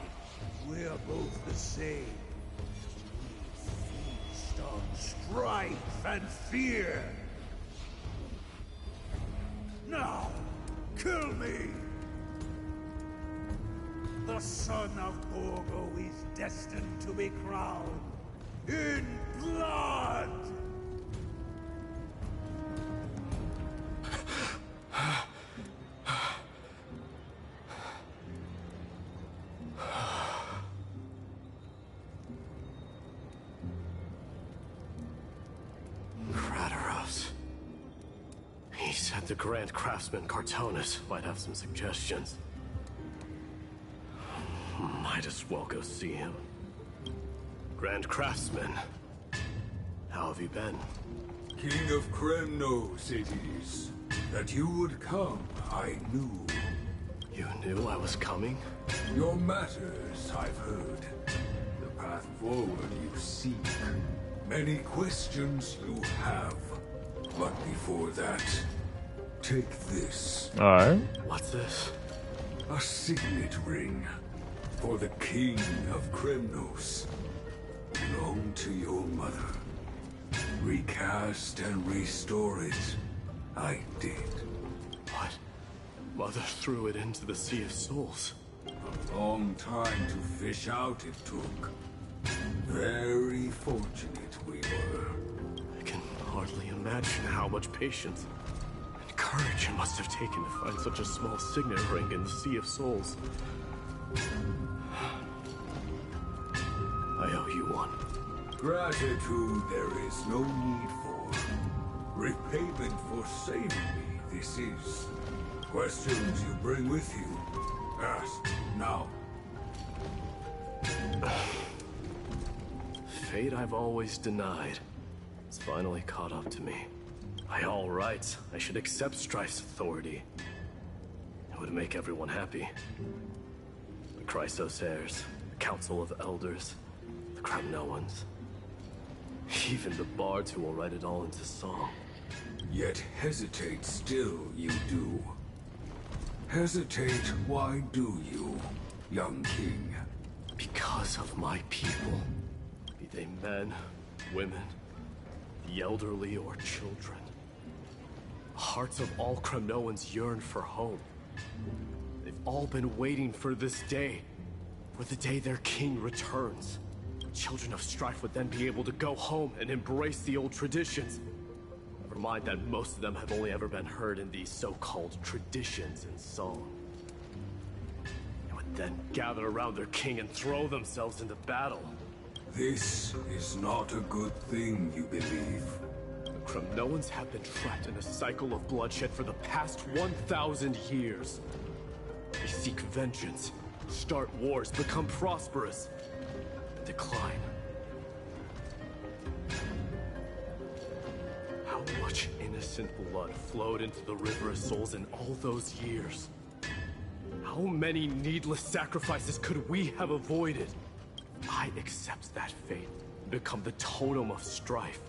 we're both the same. We feast on strife and fear. Now, kill me! The son of Borgo is destined to be crowned in blood! Kratoros. He said the Grand Craftsman Cartonus might have some suggestions. Might as well go see him. Grand Craftsman, how have you been? King of Kremnos it is. That you would come, I knew. You knew I was coming? Your matters, I've heard. The path forward you seek. Many questions you have. But before that, take this. Alright. What's this? A signet ring. For the King of Kremnos. Belong to your mother. Recast and restore it. I did. What? Mother threw it into the Sea of Souls. A long time to fish out it took. Very fortunate we were. I can hardly imagine how much patience and courage it must have taken to find such a small signet ring in the Sea of Souls. I owe you one. Gratitude there is no need for. Repayment for saving me, this is. Questions you bring with you? Ask now. Fate I've always denied. It's finally caught up to me. By all rights, I should accept Strife's authority. It would make everyone happy. The Chrysos heirs, the Council of Elders, the Kremnoans. Even the bards who will write it all into song. Yet hesitate still you do. Hesitate, why do you, young king? Because of my people. Be they men, women, the elderly or children. The hearts of all Kremnoans yearn for home. They've all been waiting for this day. For the day their king returns. Children of Strife would then be able to go home and embrace the old traditions. Never mind that most of them have only ever been heard in these so-called traditions in song. They would then gather around their king and throw themselves into battle. This is not a good thing, you believe. The Kremnoans have been trapped in a cycle of bloodshed for the past 1,000 years. They seek vengeance, start wars, become prosperous, and decline. How much innocent blood flowed into the River of Souls in all those years? How many needless sacrifices could we have avoided? I accept that fate and become the totem of strife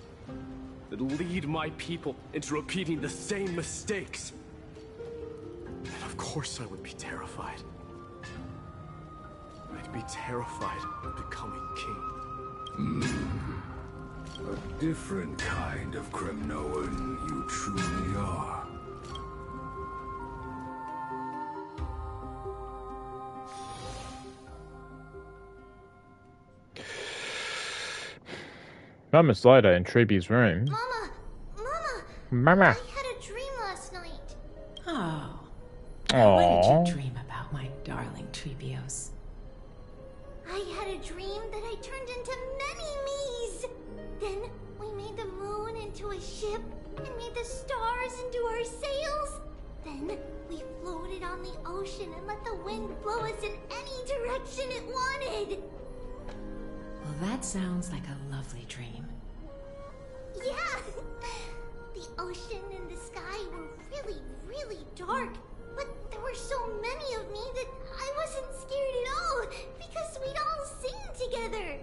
that lead my people into repeating the same mistakes. And of course I would be terrified. I'd be terrified of becoming king. A different kind of Kremnoan you truly are. Moments later in Treeby's room. Mama! I had a dream last night. Oh. Aww. What did you dream about, my darling Treebios? I had a dream that I turned into many me's. Then we made the moon into a ship and made the stars into our sails. Then we floated on the ocean and let the wind blow us in any direction it wanted. Well, that sounds like a lovely dream. Yeah! The ocean and the sky were really, really dark. But there were so many of me that I wasn't scared at all because we'd all sing together.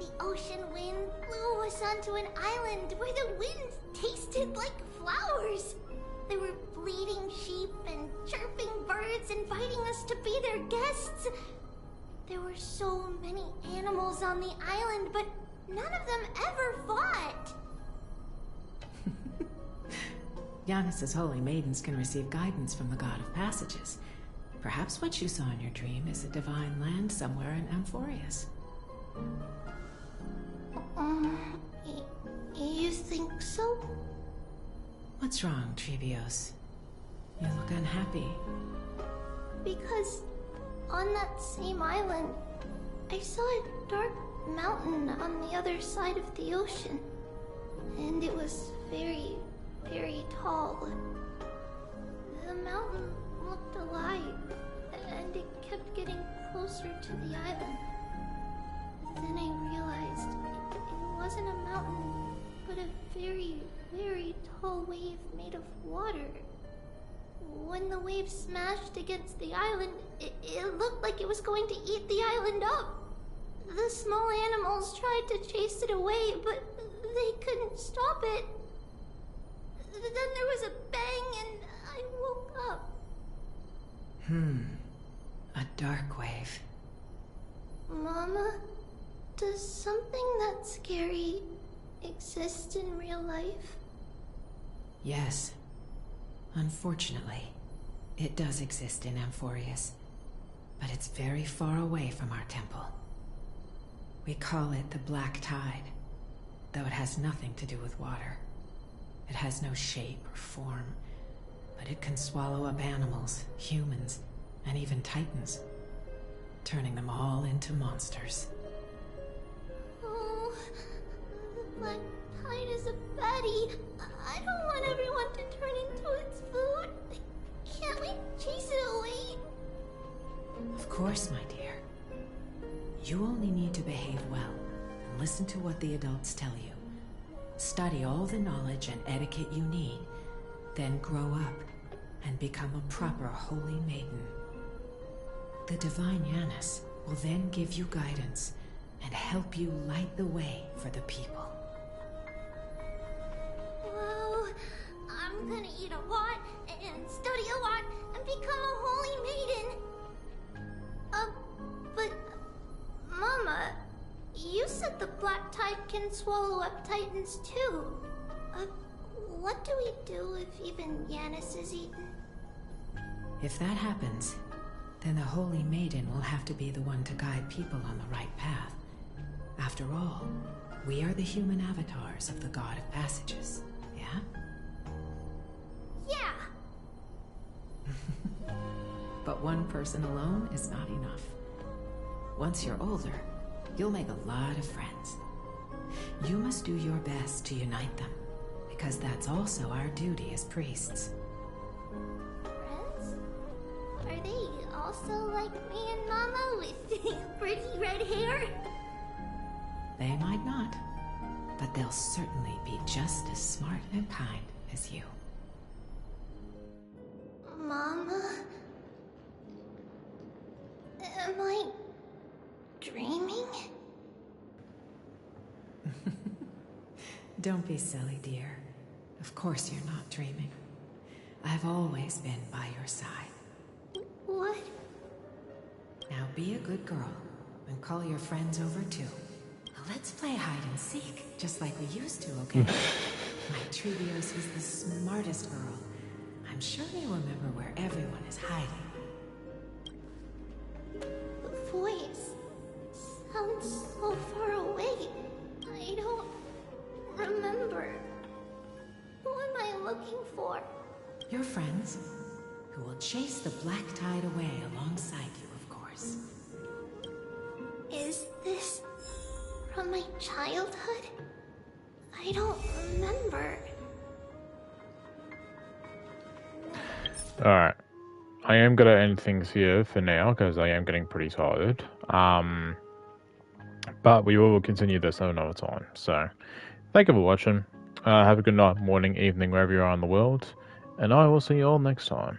The ocean wind blew us onto an island where the wind tasted like flowers. There were bleating sheep and chirping birds inviting us to be their guests. There were so many animals on the island, but none of them ever fought. Giannis's holy maidens can receive guidance from the God of Passages. Perhaps what you saw in your dream is a divine land somewhere in Amphorius. You think so? What's wrong, Treebios? You look unhappy. Because on that same island, I saw a dark mountain on the other side of the ocean. And it was very, very tall. The mountain looked alive, and it kept getting closer to the island. Then I realized it wasn't a mountain, but a very, very tall wave made of water. When the wave smashed against the island, it looked like it was going to eat the island up. The small animals tried to chase it away, but they couldn't stop it. Then there was a bang and I woke up. A dark wave. Mama, does something that scary exist in real life? Yes. Unfortunately, it does exist in Amphorius, but it's very far away from our temple. We call it the Black Tide, though it has nothing to do with water. It has no shape or form, but it can swallow up animals, humans, and even titans, turning them all into monsters. Oh, the black tide is a baddie. I don't want everyone to turn into its food. Can't we chase it away? Of course, my dear. You only need to behave well and listen to what the adults tell you. Study all the knowledge and etiquette you need, then grow up and become a proper holy maiden. The divine Yanis will then give you guidance and help you light the way for the people. Well, I'm gonna eat a lot and study a lot and become a holy maiden. But Mama, you said the black tide can swallow up titans too. What do we do if even Yanis is eaten? If that happens, then the Holy Maiden will have to be the one to guide people on the right path. After all, we are the human avatars of the God of Passages, yeah? Yeah! But one person alone is not enough. Once you're older, you'll make a lot of friends. You must do your best to unite them, because that's also our duty as priests. Friends? Are they also like me and Mama with pretty red hair? They might not, but they'll certainly be just as smart and kind as you. Mama? Am I dreaming? Don't be silly, dear. Of course you're not dreaming. I've always been by your side. What? Now be a good girl and call your friends over too. Let's play hide and seek, just like we used to, okay? My Trevios is the smartest girl. I'm sure they remember where everyone is hiding. The voice sounds so far away. I don't remember. Who am I looking for? Your friends, who will chase the black tide away alongside you, of course. Is this from my childhood? I don't remember. Alright. I am going to end things here for now, because I am getting pretty tired. But we will continue this another time. So, thank you for watching. Have a good night, morning, evening, wherever you are in the world. And I will see you all next time.